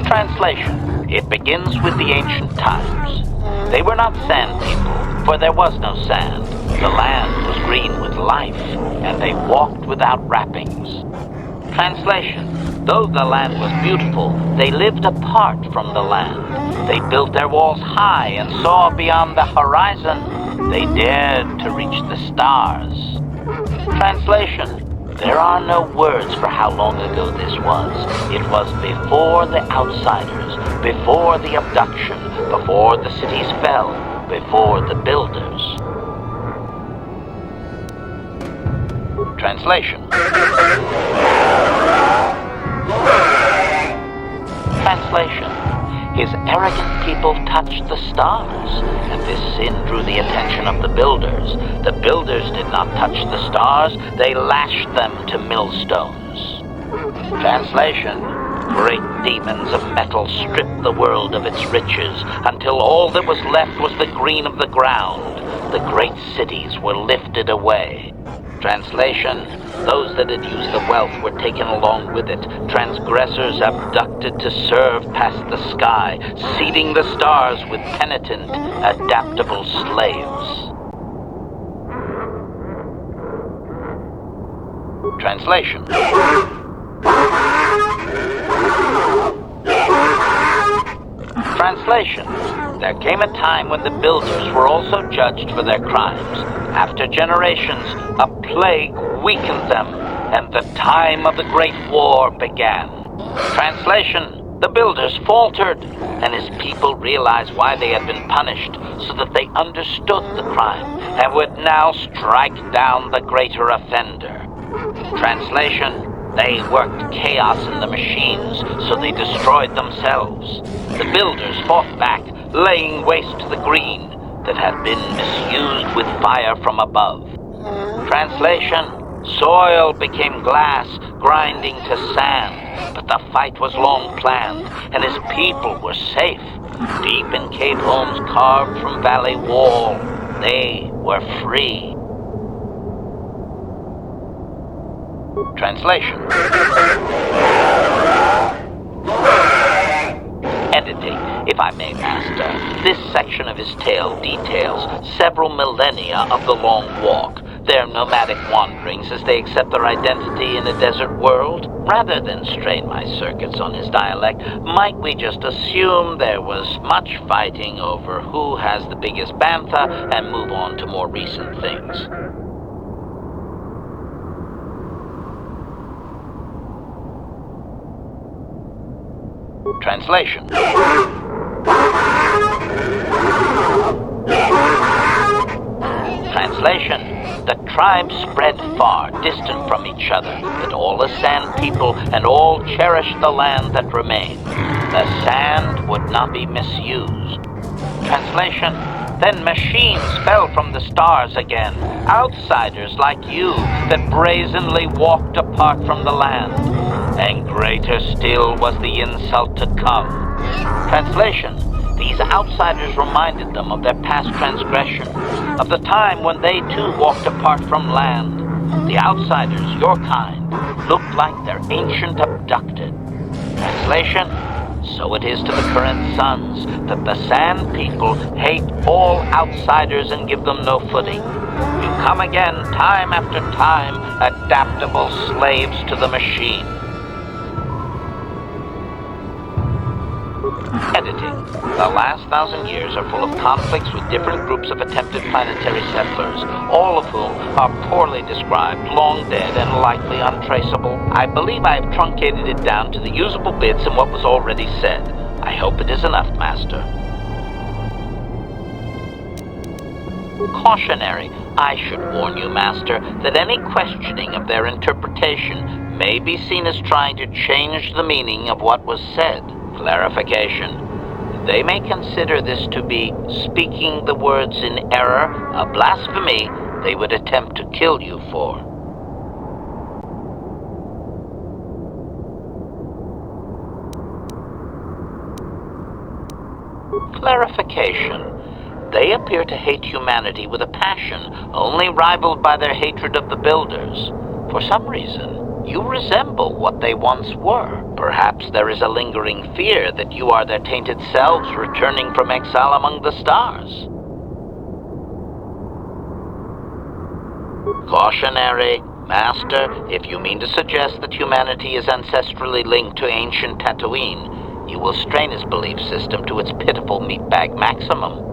Translation. It begins with the ancient times. They were not sand people, for there was no sand. The land was green with life, and they walked without wrappings. Translation. Though the land was beautiful, they lived apart from the land. They built their walls high and saw beyond the horizon. They dared to reach the stars. Translation: there are no words for how long ago this was. It was before the outsiders, before the abduction, before the cities fell, before the builders. Translation. Translation. His arrogant people touched the stars, and this sin drew the attention of the builders. The builders did not touch the stars, they lashed them to millstones. Translation. Great demons of metal stripped the world of its riches, until all that was left was the green of the ground. The great cities were lifted away. Translation: those that had used the wealth were taken along with it. Transgressors abducted to serve past the sky, seeding the stars with penitent, adaptable slaves. Translation. Translation. There came a time when the builders were also judged for their crimes. After generations, a plague weakened them, and the time of the Great War began. Translation. The builders faltered, and his people realized why they had been punished, so that they understood the crime, and would now strike down the greater offender. Translation. They worked chaos in the machines, so they destroyed themselves. The builders fought back, laying waste to the green that had been misused with fire from above. Translation: soil became glass, grinding to sand, but the fight was long planned, and his people were safe. Deep in cave homes carved from valley wall, they were free. Translation. Editing, if I may, Master. This section of his tale details several millennia of the long walk, their nomadic wanderings as they accept their identity in a desert world. Rather than strain my circuits on his dialect, might we just assume there was much fighting over who has the biggest bantha and move on to more recent things? Translation. Translation. The tribes spread far, distant from each other, but all the sand people and all cherished the land that remained. The sand would not be misused. Translation. Then machines fell from the stars again, outsiders like you that brazenly walked apart from the land. And greater still was the insult to come. Translation. These outsiders reminded them of their past transgression, of the time when they too walked apart from land. The outsiders, your kind, looked like their ancient abducted. Translation. So it is to the current sons that the Sand People hate all outsiders and give them no footing. You come again, time after time, adaptable slaves to the machine. Editing. The last 1,000 years are full of conflicts with different groups of attempted planetary settlers, all of whom are poorly described, long dead, and likely untraceable. I believe I have truncated it down to the usable bits in what was already said. I hope it is enough, Master. Cautionary. I should warn you, Master, that any questioning of their interpretation may be seen as trying to change the meaning of what was said. Clarification. They may consider this to be speaking the words in error, a blasphemy they would attempt to kill you for. Clarification. They appear to hate humanity with a passion only rivaled by their hatred of the builders. For some reason, you resemble what they once were. Perhaps there is a lingering fear that you are their tainted selves returning from exile among the stars. Cautionary. Master, if you mean to suggest that humanity is ancestrally linked to ancient Tatooine, you will strain his belief system to its pitiful meatbag maximum.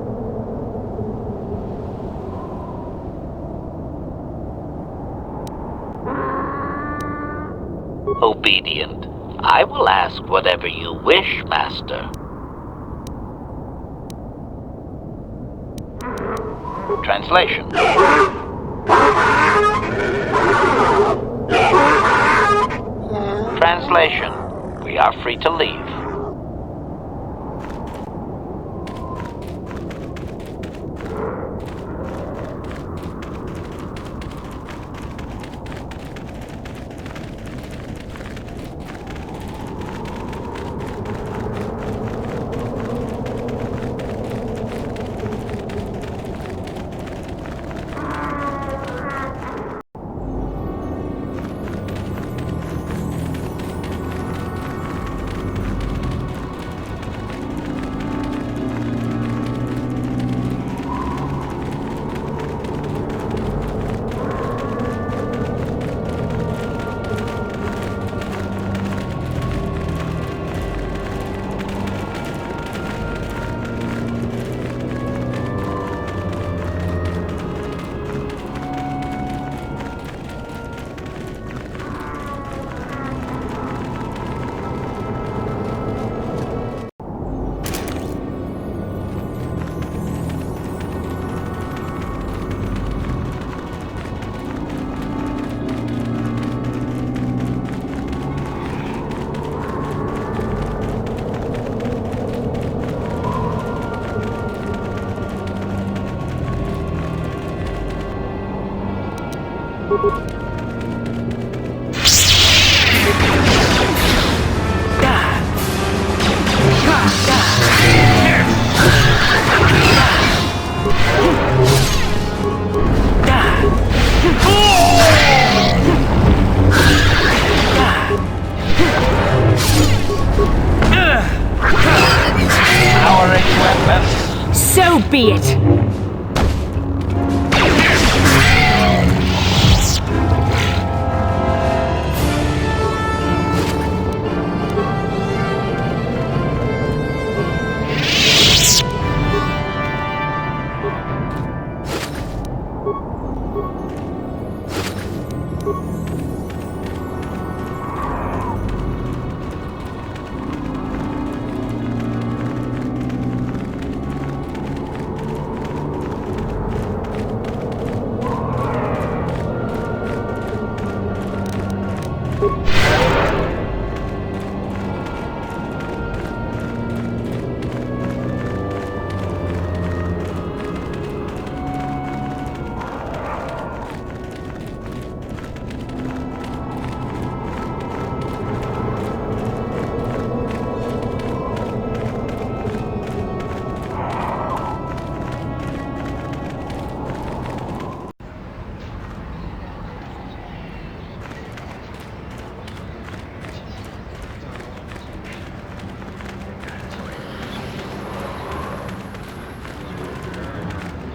Obedient. I will ask whatever you wish, Master. Translation. Translation. We are free to leave. So be it!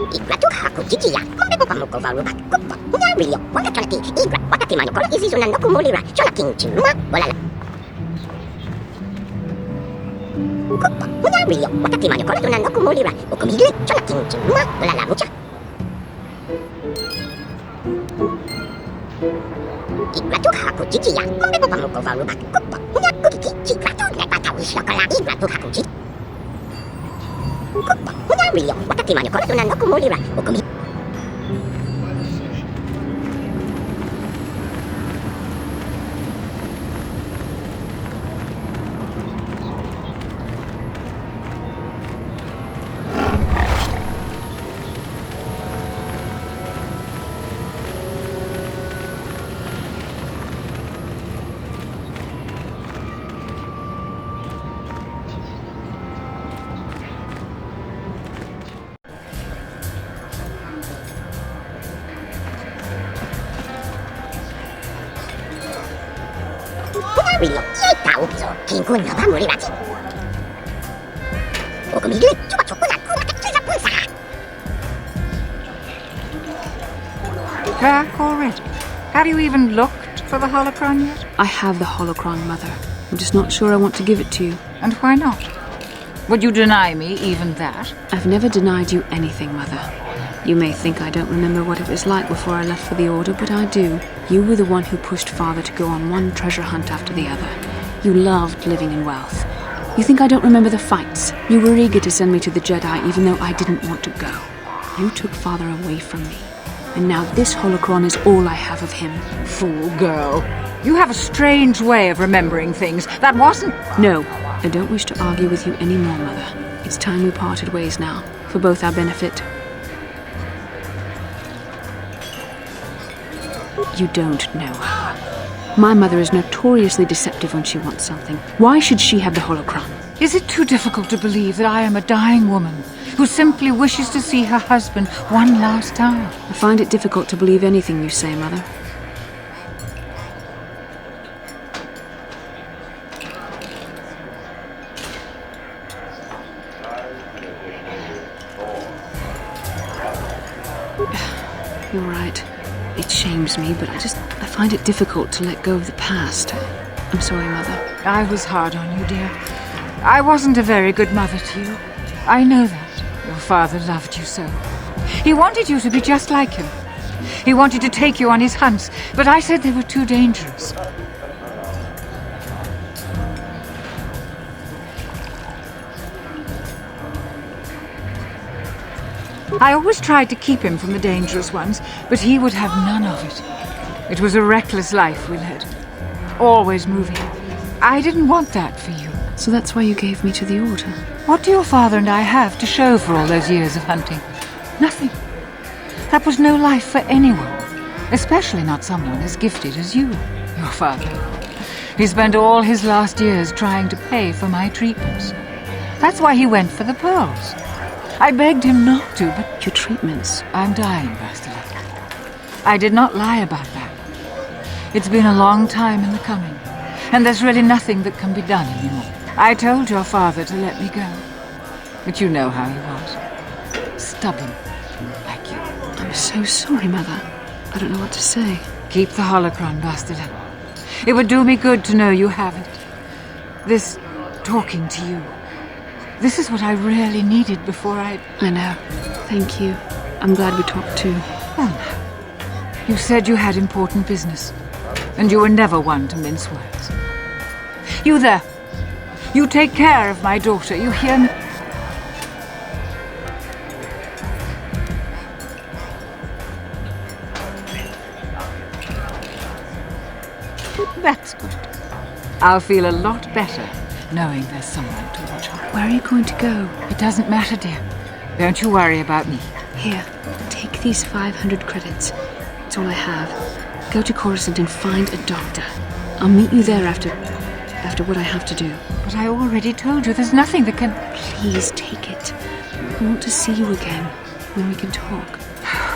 Igratu haku jijiya, kombe popa muko varuba, kupa, nyawilio, wanda kalaki, igra, wakati manokoro izizu na noku mulira, chola kinchuma, walala. Kupa, nyawilio, wakati manokoro na noku mulira, ukumile, chola kinchuma, walala mucha. Igratu haku jijiya, kombe popa muko varuba, kupa, nyakukiki, igratu, nepata wishokola, igratu haku jijiya. Kupa, nyawilio, wakati manokoro na noku mulira, ukumile. Willo, sei pauzo, kingun no va mulirachi. Okumile, chupa chokuna kuna kachiza punsa. KRAYT, Have you even looked for the holocron yet? I have the holocron, Mother. I'm just not sure I want to give it to you. And why not? Would you deny me even that? I've never denied you anything, Mother. You may think I don't remember what it was like before I left for the Order, but I do. You were the one who pushed Father to go on one treasure hunt after the other. You loved living in wealth. You think I don't remember the fights? You were eager to send me to the Jedi even though I didn't want to go. You took Father away from me. And now this holocron is all I have of him. Fool girl. You have a strange way of remembering things. That wasn't... No, I don't wish to argue with you anymore, Mother. It's time we parted ways now, for both our benefit. You don't know her. My mother is notoriously deceptive when she wants something. Why should she have the holocron? Is it too difficult to believe that I am a dying woman who simply wishes to see her husband one last time? I find it difficult to believe anything you say, Mother. You're right. It shames me, but I find it difficult to let go of the past. I'm sorry, Mother. I was hard on you, dear. I wasn't a very good mother to you. I know that. Your father loved you so. He wanted you to be just like him. He wanted to take you on his hunts, but I said they were too dangerous. I always tried to keep him from the dangerous ones, but he would have none of it. It was a reckless life we led. Always moving. I didn't want that for you. So that's why you gave me to the Order? What do your father and I have to show for all those years of hunting? Nothing. That was no life for anyone. Especially not someone as gifted as you, your father. He spent all his last years trying to pay for my treatments. That's why he went for the pearls. I begged him not to, but... Your treatments? I'm dying, Bastila. I did not lie about that. It's been a long time in the coming, and there's really nothing that can be done anymore. I told your father to let me go, but you know how he was. Stubborn, like you. I'm so sorry, Mother. I don't know what to say. Keep the holocron, Bastila. It would do me good to know you have it. This talking to you. This is what I really needed before I know. Thank you. I'm glad we talked too. Well, now, you said you had important business, and you were never one to mince words. You there. You take care of my daughter, you hear me? That's good. I'll feel a lot better knowing there's someone to watch out. Where are you going to go? It doesn't matter, dear. Don't you worry about me. Here, take these 500 credits. It's all I have. Go to Coruscant and find a doctor. I'll meet you there after what I have to do. But I already told you there's nothing that can... Please take it. I want to see you again, when we can talk.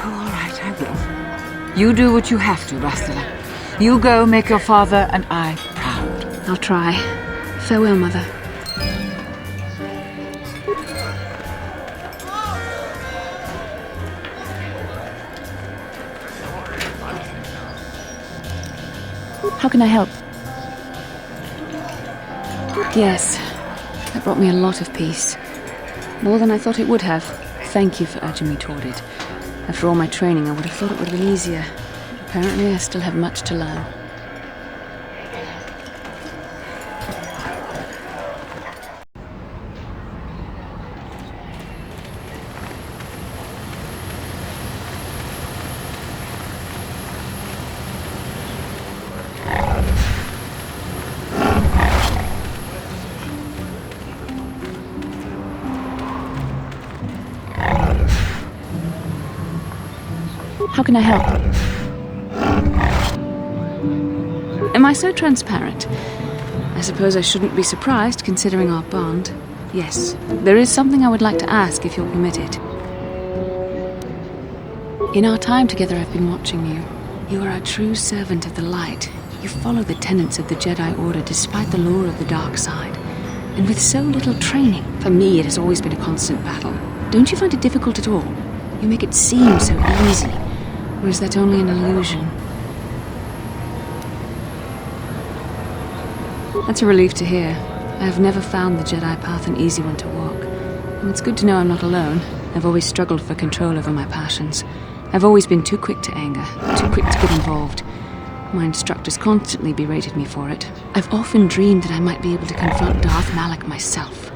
All right, I will. You do what you have to, Bastila. You go make your father and I proud. I'll try. Farewell, Mother. How can I help? Yes, that brought me a lot of peace. More than I thought it would have. Thank you for urging me toward it. After all my training, I would have thought it would have been easier. Apparently, I still have much to learn. How can I help? Am I so transparent? I suppose I shouldn't be surprised, considering our bond. Yes, there is something I would like to ask, if you'll permit it. In our time together, I've been watching you. You are a true servant of the light. You follow the tenets of the Jedi Order despite the lure of the dark side. And with so little training, for me it has always been a constant battle. Don't you find it difficult at all? You make it seem so easy. Or is that only an illusion? That's a relief to hear. I have never found the Jedi path an easy one to walk. And it's good to know I'm not alone. I've always struggled for control over my passions. I've always been too quick to anger, too quick to get involved. My instructors constantly berated me for it. I've often dreamed that I might be able to confront Darth Malak myself.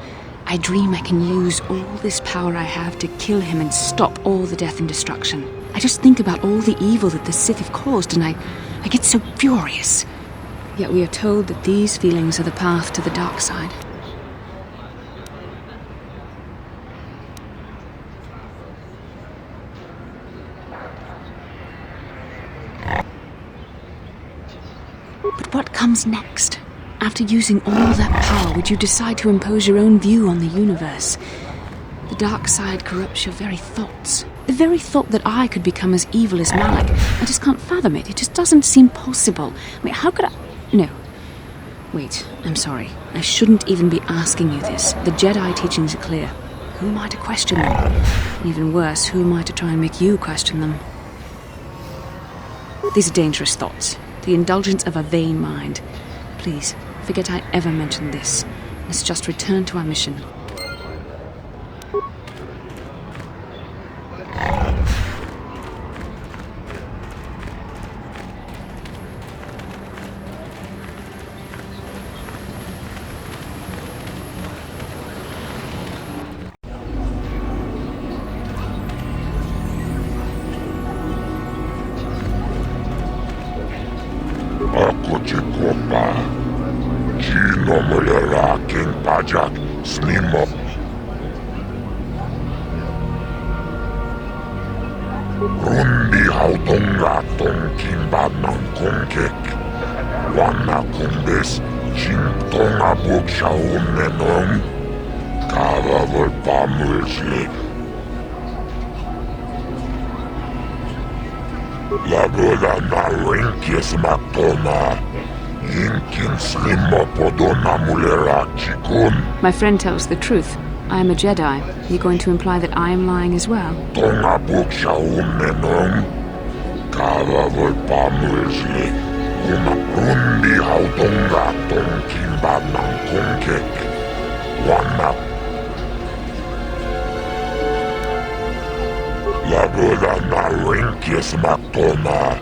I dream I can use all this power I have to kill him and stop all the death and destruction. I just think about all the evil that the Sith have caused and I get so furious. Yet we are told that these feelings are the path to the dark side. But what comes next? After using all that power, would you decide to impose your own view on the universe? The dark side corrupts your very thoughts. The very thought that I could become as evil as Malak, I just can't fathom it. It just doesn't seem possible. I mean, how could I... No. Wait, I'm sorry. I shouldn't even be asking you this. The Jedi teachings are clear. Who am I to question them? Even worse, who am I to try and make you question them? These are dangerous thoughts. The indulgence of a vain mind. Please, forget I ever mentioned this. Let's just return to our mission. Ako ci kopa. Chino mo lalaking pajak snimo. Rundi hautonga tongkimba ng kongkek. Wana kumbes chingtonga buksha umenong. Karavol pamulslik. Lagoda na winkis matoma. Yinkin slimo podona mulera chikun. My friend tells the truth. I am a Jedi. Are you going to imply that I am lying as well? Tonga buksha umenong. Karavol pamulslik. Uma rundi hautonga tongkimba ng kongkek. Wana Lagoda na winkis matoma.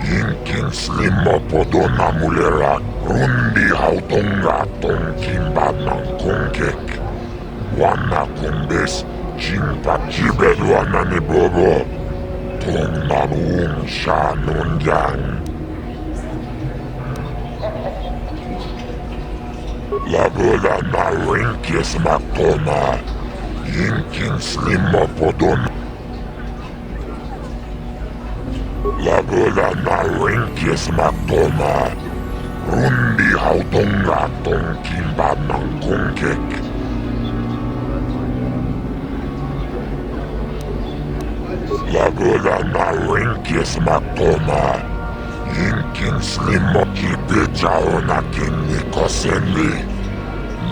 Yinkin slimo podona mulera. Rundi hautonga tongkimba ng kongkek. Wana kumbes chimpa chibedwana ni bobo. Tong nanuung siya nunjang. Lagoda na winkis matoma. Yinkin slimo podona. Lagoda na winkis matoma. Rundi hautonga tongkimba ng kongkek. Lagoda na winkis matoma. Yinkin slimo kibijao na kinikosenli.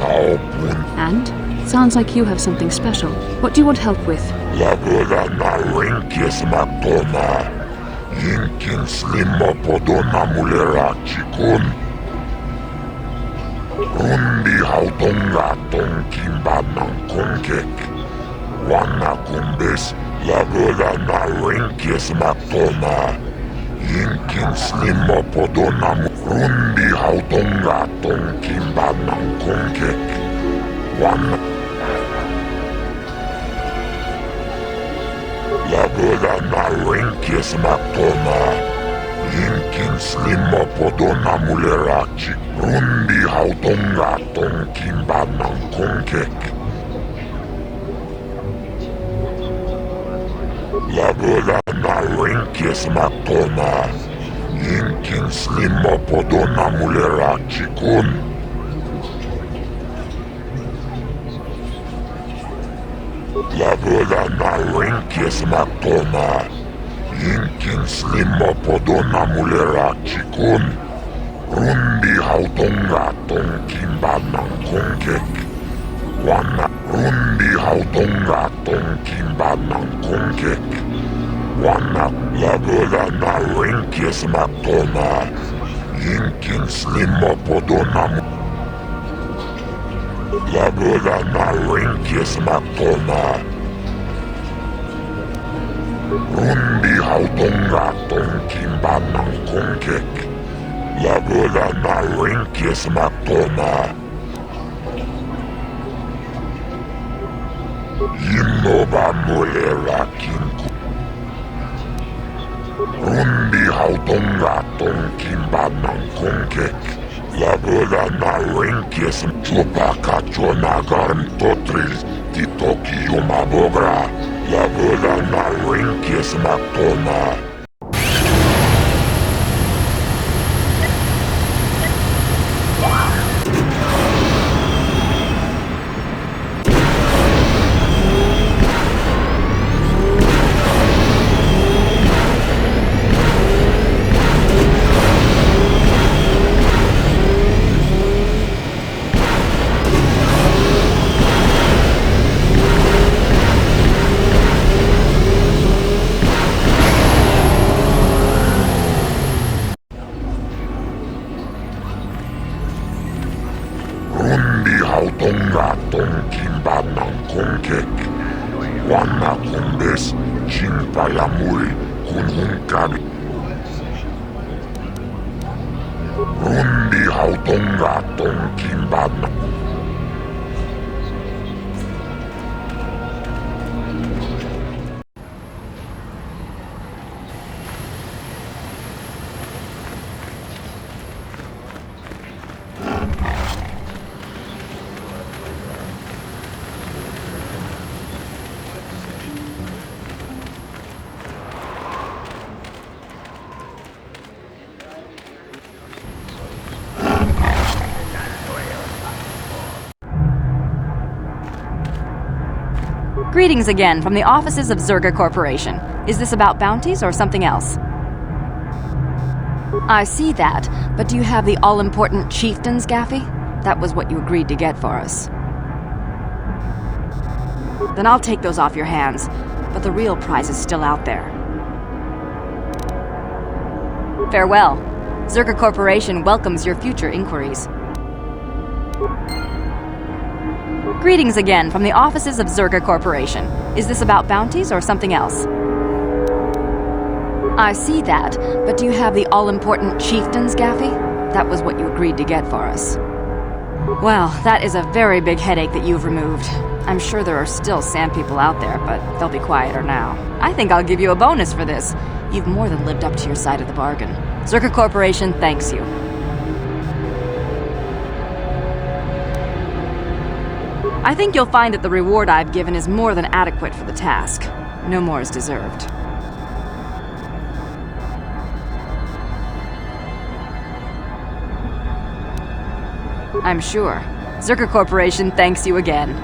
Naopun. And? Sounds like you have something special. What do you want help with? Lagoda na winkis matoma. Yinkin slimo podona mulera chikun. Rundi hautonga tongkimba ng kongkek. Wana kumbes lagoda na winkis matoma. Yinkin slimo podona rundi hautonga tongkimba ng kongkek. Wana Lagoda na winkis matoma. Yinkin slimo podona mulera chik. Rundi hautonga tongkimba ng kongkek. Lagoda na winkis matoma. Yinkin slimo podona mulera chikun. Lagoda na winkis matoma. Yinkin slimo podona mulera chikun. Rundi hautonga tongkimba ng kongkek. Wana rundi hautonga tongkimba ng kongkek. Wana lagoda na winkis matoma. Yinkin Inking slimo podonamu. Laboda na rinkis matoma. Rundi hautonga tonkimba ng kongkek. Laboda na rinkis matoma. Yinoba mulera kinku. Rundi hautonga tonkimba ng kongkek. Laboda na rinkis chupaka chonagarn totril titoki yumabogra. Laboda na rinkis matoma. Hautonga tonkimba ng kongkek. Wana kumbes chimpayamul kunhungkag. Rundi hautonga tonkimba ng Greetings again from the offices of Zerga Corporation. Is this about bounties or something else? I see that, but do you have the all-important chieftains, Gaffy? That was what you agreed to get for us. Then I'll take those off your hands, but the real prize is still out there. Farewell. Zerga Corporation welcomes your future inquiries. Greetings again from the offices of Zerga Corporation. Is this about bounties or something else? I see that, but do you have the all-important chieftains, Gaffy? That was what you agreed to get for us. Well, that is a very big headache that you've removed. I'm sure there are still sand people out there, but they'll be quieter now. I think I'll give you a bonus for this. You've more than lived up to your side of the bargain. Zerga Corporation thanks you. I think you'll find that the reward I've given is more than adequate for the task. No more is deserved. I'm sure. Zerga Corporation thanks you again.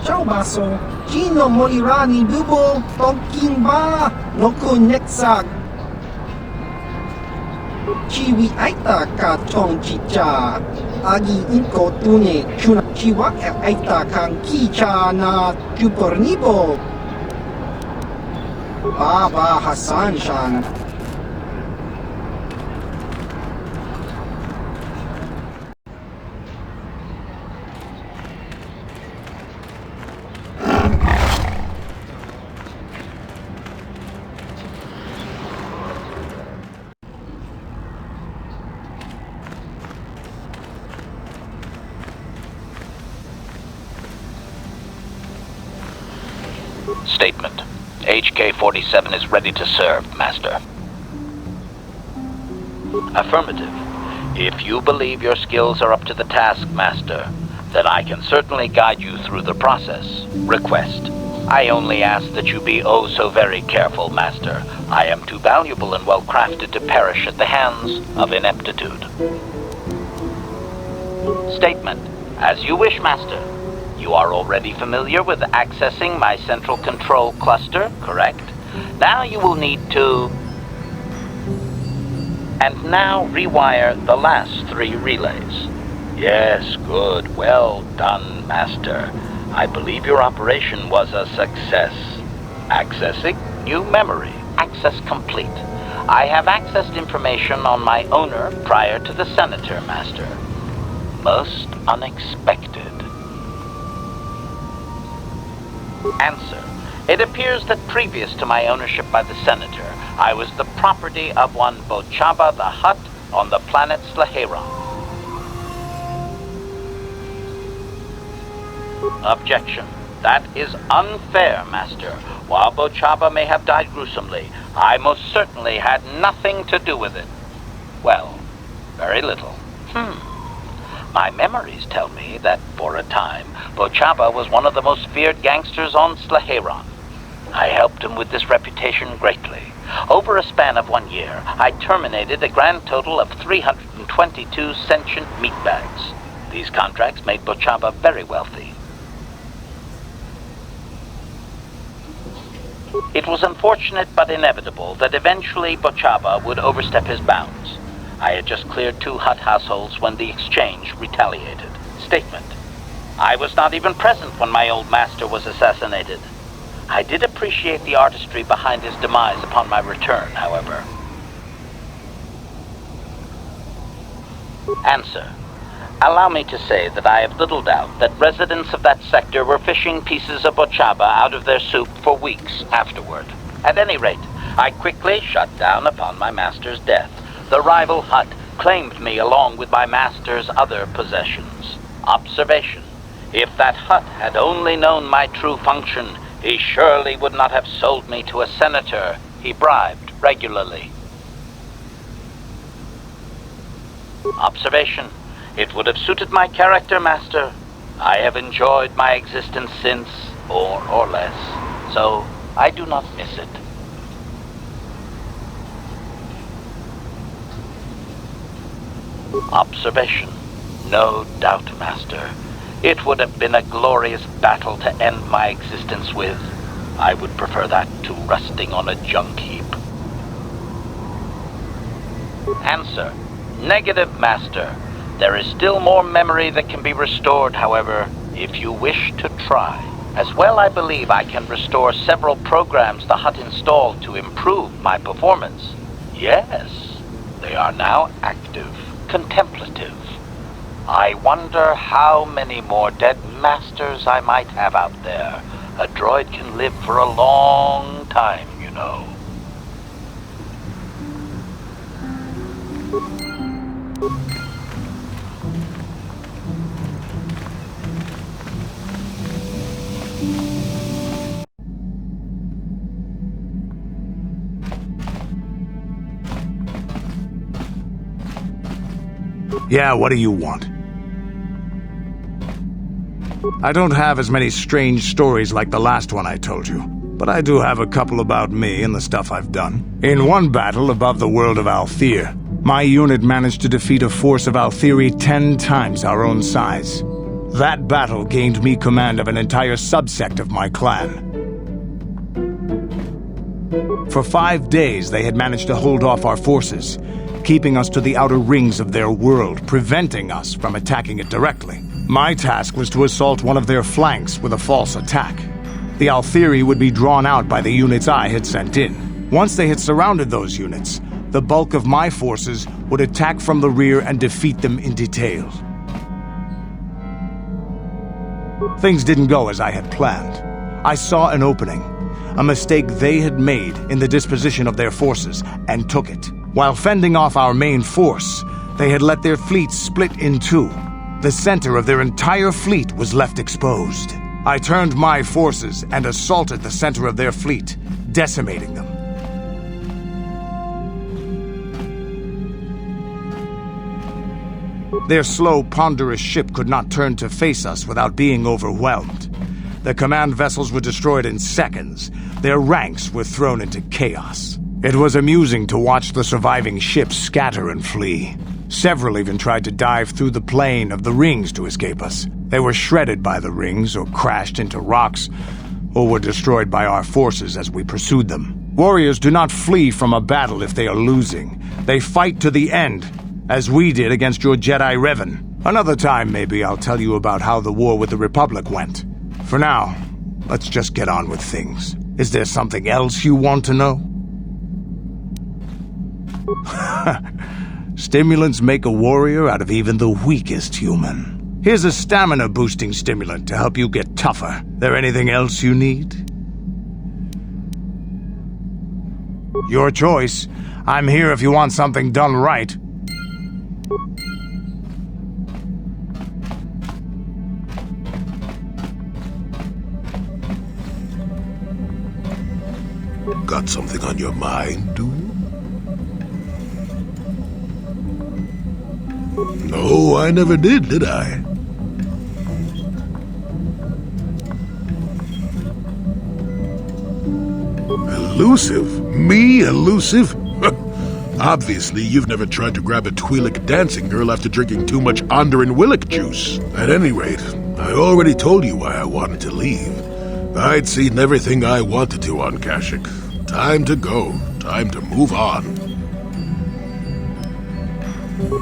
Ciao baso, Chino Morirani Bubo, Tonking Ba, Noku Nexak. Chiwi Aita Ka Chong Chicha, Agi Inko Tune, Chuna Chiwak Aita Kang Kicha na Chupornibo. Baba Hassan Shan, Statement. HK-47 is ready to serve, Master. Affirmative. If you believe your skills are up to the task, Master, then I can certainly guide you through the process. Request. I only ask that you be oh so very careful, Master. I am too valuable and well-crafted to perish at the hands of ineptitude. Statement. As you wish, Master. You are already familiar with accessing my central control cluster, correct? Now you will need to... And now rewire the last 3 relays. Yes, good. Well done, Master. I believe your operation was a success. Accessing new memory. Access complete. I have accessed information on my owner prior to the Senator, Master. Most unexpected. Answer. It appears that previous to my ownership by the Senator, I was the property of one Bochaba the Hutt on the planet Slaheron. Objection. That is unfair, Master. While Bochaba may have died gruesomely, I most certainly had nothing to do with it. Well, very little. My memories tell me that, for a time, Bochaba was one of the most feared gangsters on Slaheron. I helped him with this reputation greatly. Over a span of 1 year, I terminated a grand total of 322 sentient meatbags. These contracts made Bochaba very wealthy. It was unfortunate but inevitable that eventually Bochaba would overstep his bounds. I had just cleared 2 Hutt households when the exchange retaliated. Statement. I was not even present when my old master was assassinated. I did appreciate the artistry behind his demise upon my return, however. Answer. Allow me to say that I have little doubt that residents of that sector were fishing pieces of Bochaba out of their soup for weeks afterward. At any rate, I quickly shut down upon my master's death. The rival Hutt claimed me along with my master's other possessions. Observation. If that Hutt had only known my true function, he surely would not have sold me to a senator he bribed regularly. Observation. It would have suited my character, Master. I have enjoyed my existence since, more or less, so I do not miss it. Observation. No doubt, Master. It would have been a glorious battle to end my existence with. I would prefer that to rusting on a junk heap. Answer. Negative, Master. There is still more memory that can be restored, however, if you wish to try. As well, I believe I can restore several programs the Hutt installed to improve my performance. Yes, they are now active, contemplative. I wonder how many more dead masters I might have out there. A droid can live for a long time, you know. Yeah, what do you want? I don't have as many strange stories like the last one I told you, but I do have a couple about me and the stuff I've done. In one battle above the world of Althir, my unit managed to defeat a force of Althiri 10 times our own size. That battle gained me command of an entire subsect of my clan. For 5 days, they had managed to hold off our forces, keeping us to the outer rings of their world, preventing us from attacking it directly. My task was to assault one of their flanks with a false attack. The Althiri would be drawn out by the units I had sent in. Once they had surrounded those units, the bulk of my forces would attack from the rear and defeat them in detail. Things didn't go as I had planned. I saw an opening, a mistake they had made in the disposition of their forces, and took it. While fending off our main force, they had let their fleet split in two. The center of their entire fleet was left exposed. I turned my forces and assaulted the center of their fleet, decimating them. Their slow, ponderous ship could not turn to face us without being overwhelmed. The command vessels were destroyed in seconds. Their ranks were thrown into chaos. It was amusing to watch the surviving ships scatter and flee. Several even tried to dive through the plane of the rings to escape us. They were shredded by the rings, or crashed into rocks, or were destroyed by our forces as we pursued them. Warriors do not flee from a battle if they are losing. They fight to the end, as we did against your Jedi Revan. Another time, maybe, I'll tell you about how the war with the Republic went. For now, let's just get on with things. Is there something else you want to know? Stimulants make a warrior out of even the weakest human. Here's a stamina-boosting stimulant to help you get tougher. There anything else you need? Your choice. I'm here if you want something done right. Got something on your mind, dude? No, I never did I? Elusive? Me elusive? Obviously, you've never tried to grab a Twi'lek dancing girl after drinking too much Onderan Willick juice. At any rate, I already told you why I wanted to leave. I'd seen everything I wanted to on Kashyyyk. Time to go. Time to move on.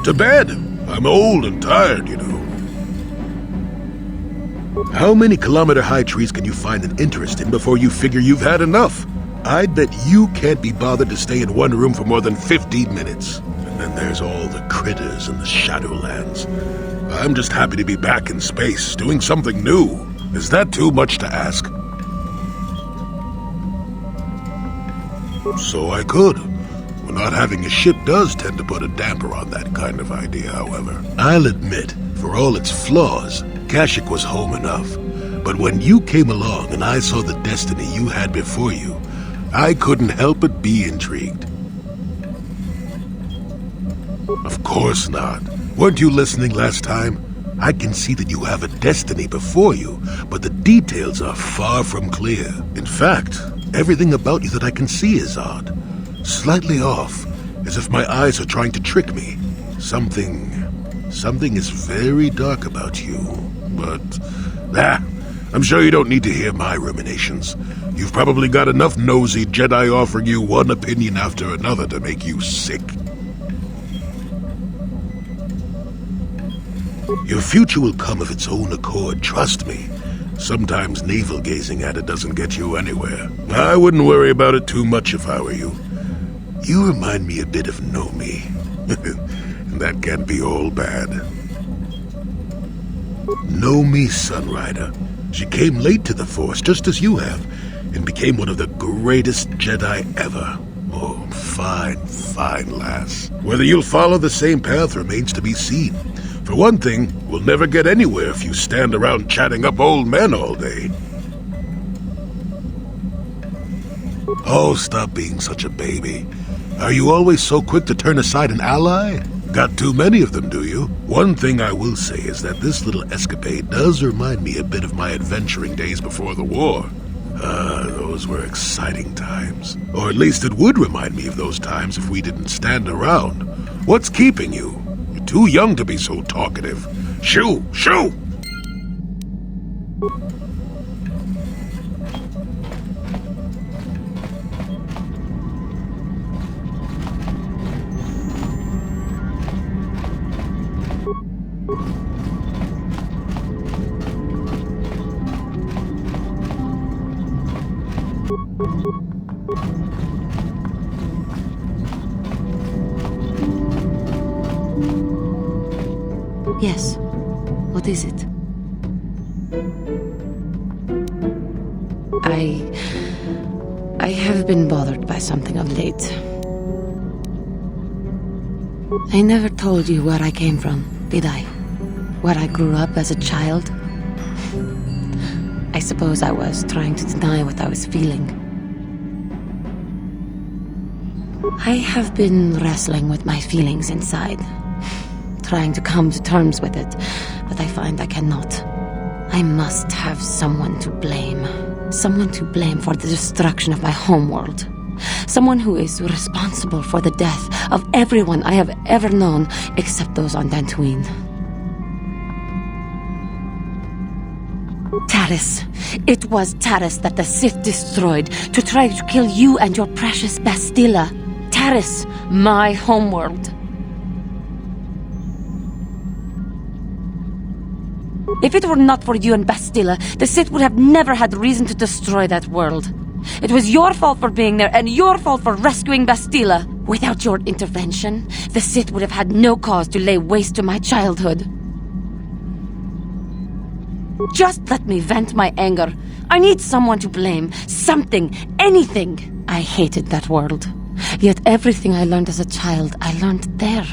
To bed! I'm old and tired, you know. How many kilometer-high trees can you find an interest in before you figure you've had enough? I'd bet you can't be bothered to stay in one room for more than 15 minutes. And then there's all the critters and the Shadowlands. I'm just happy to be back in space, doing something new. Is that too much to ask? So I could. Well, not having a ship does tend to put a damper on that kind of idea, however. I'll admit, for all its flaws, Kashyyyk was home enough. But when you came along and I saw the destiny you had before you, I couldn't help but be intrigued. Of course not. Weren't you listening last time? I can see that you have a destiny before you, but the details are far from clear. In fact, everything about you that I can see is odd. Slightly off, as if my eyes are trying to trick me. Something is very dark about you. But, I'm sure you don't need to hear my ruminations. You've probably got enough nosy Jedi offering you one opinion after another to make you sick. Your future will come of its own accord, trust me. Sometimes navel-gazing at it doesn't get you anywhere. I wouldn't worry about it too much if I were you. You remind me a bit of Nomi. And that can't be all bad. Nomi Sunrider. She came late to the Force, just as you have, and became one of the greatest Jedi ever. Oh, fine, fine lass. Whether you'll follow the same path remains to be seen. For one thing, we'll never get anywhere if you stand around chatting up old men all day. Oh, stop being such a baby. Are you always so quick to turn aside an ally? Got too many of them, do you? One thing I will say is that this little escapade does remind me a bit of my adventuring days before the war. Those were exciting times. Or at least it would remind me of those times if we didn't stand around. What's keeping you? You're too young to be so talkative. Shoo! Shoo! Yes. What is it? I have been bothered by something of late. I never told you where I came from, did I? Where I grew up as a child? I suppose I was trying to deny what I was feeling. I have been wrestling with my feelings inside, trying to come to terms with it, but I find I cannot. I must have someone to blame. Someone to blame for the destruction of my homeworld. Someone who is responsible for the death of everyone I have ever known, except those on Dantooine. Taris. It was Taris that the Sith destroyed to try to kill you and your precious Bastilla. Taris, my homeworld. If it were not for you and Bastilla, the Sith would have never had reason to destroy that world. It was your fault for being there, and your fault for rescuing Bastilla. Without your intervention, the Sith would have had no cause to lay waste to my childhood. Just let me vent my anger. I need someone to blame. Something. Anything. I hated that world. Yet everything I learned as a child, I learned there.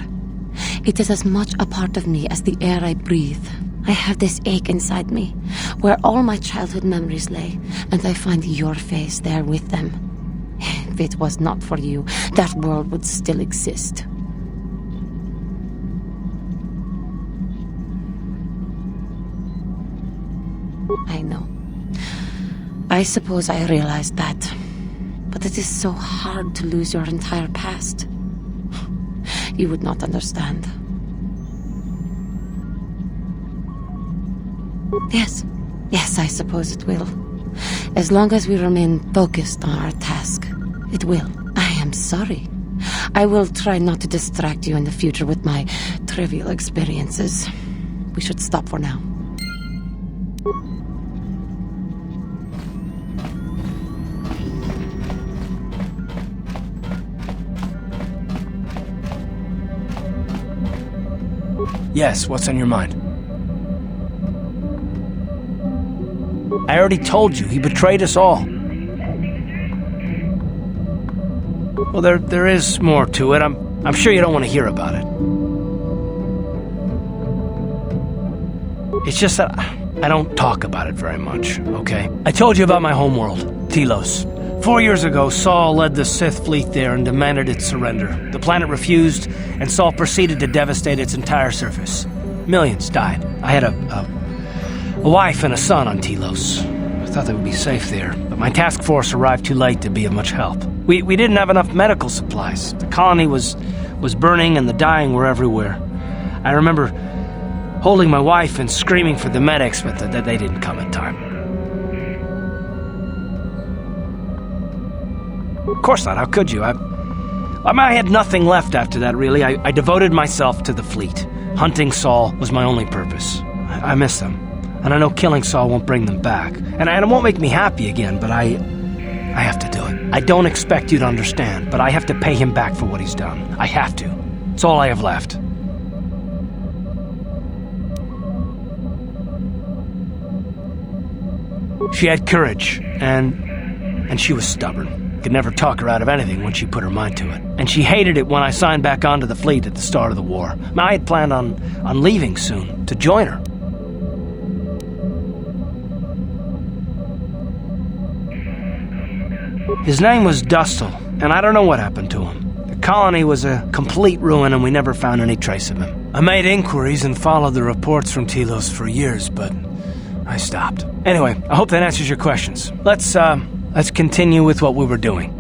It is as much a part of me as the air I breathe. I have this ache inside me, where all my childhood memories lay, and I find your face there with them. If it was not for you, that world would still exist. I know. I suppose I realized that. But it is so hard to lose your entire past. You would not understand. Yes, I suppose it will. As long as we remain focused on our task, it will. I am sorry. I will try not to distract you in the future with my trivial experiences. We should stop for now. Yes, what's on your mind? I already told you, he betrayed us all. Well, there is more to it. I'm sure you don't want to hear about it. It's just that I don't talk about it very much, okay? I told you about my homeworld, Telos. 4 years ago, Saul led the Sith fleet there and demanded its surrender. The planet refused, and Saul proceeded to devastate its entire surface. Millions died. I had a wife and a son on Telos. I thought they would be safe there, but my task force arrived too late to be of much help. We didn't have enough medical supplies. The colony was burning and the dying were everywhere. I remember holding my wife and screaming for the medics, but they didn't come in time. Of course not, how could you? I had nothing left after that, really. I devoted myself to the fleet. Hunting Saul was my only purpose. I miss them. And I know killing Saul won't bring them back. And it won't make me happy again, but I have to do it. I don't expect you to understand, but I have to pay him back for what he's done. I have to. It's all I have left. She had courage, and she was stubborn. Could never talk her out of anything when she put her mind to it. And she hated it when I signed back onto the fleet at the start of the war. I had planned on leaving soon, to join her. His name was Dustle, and I don't know what happened to him. The colony was a complete ruin, and we never found any trace of him. I made inquiries and followed the reports from Telos for years, but I stopped. Anyway, I hope that answers your questions. Let's continue with what we were doing.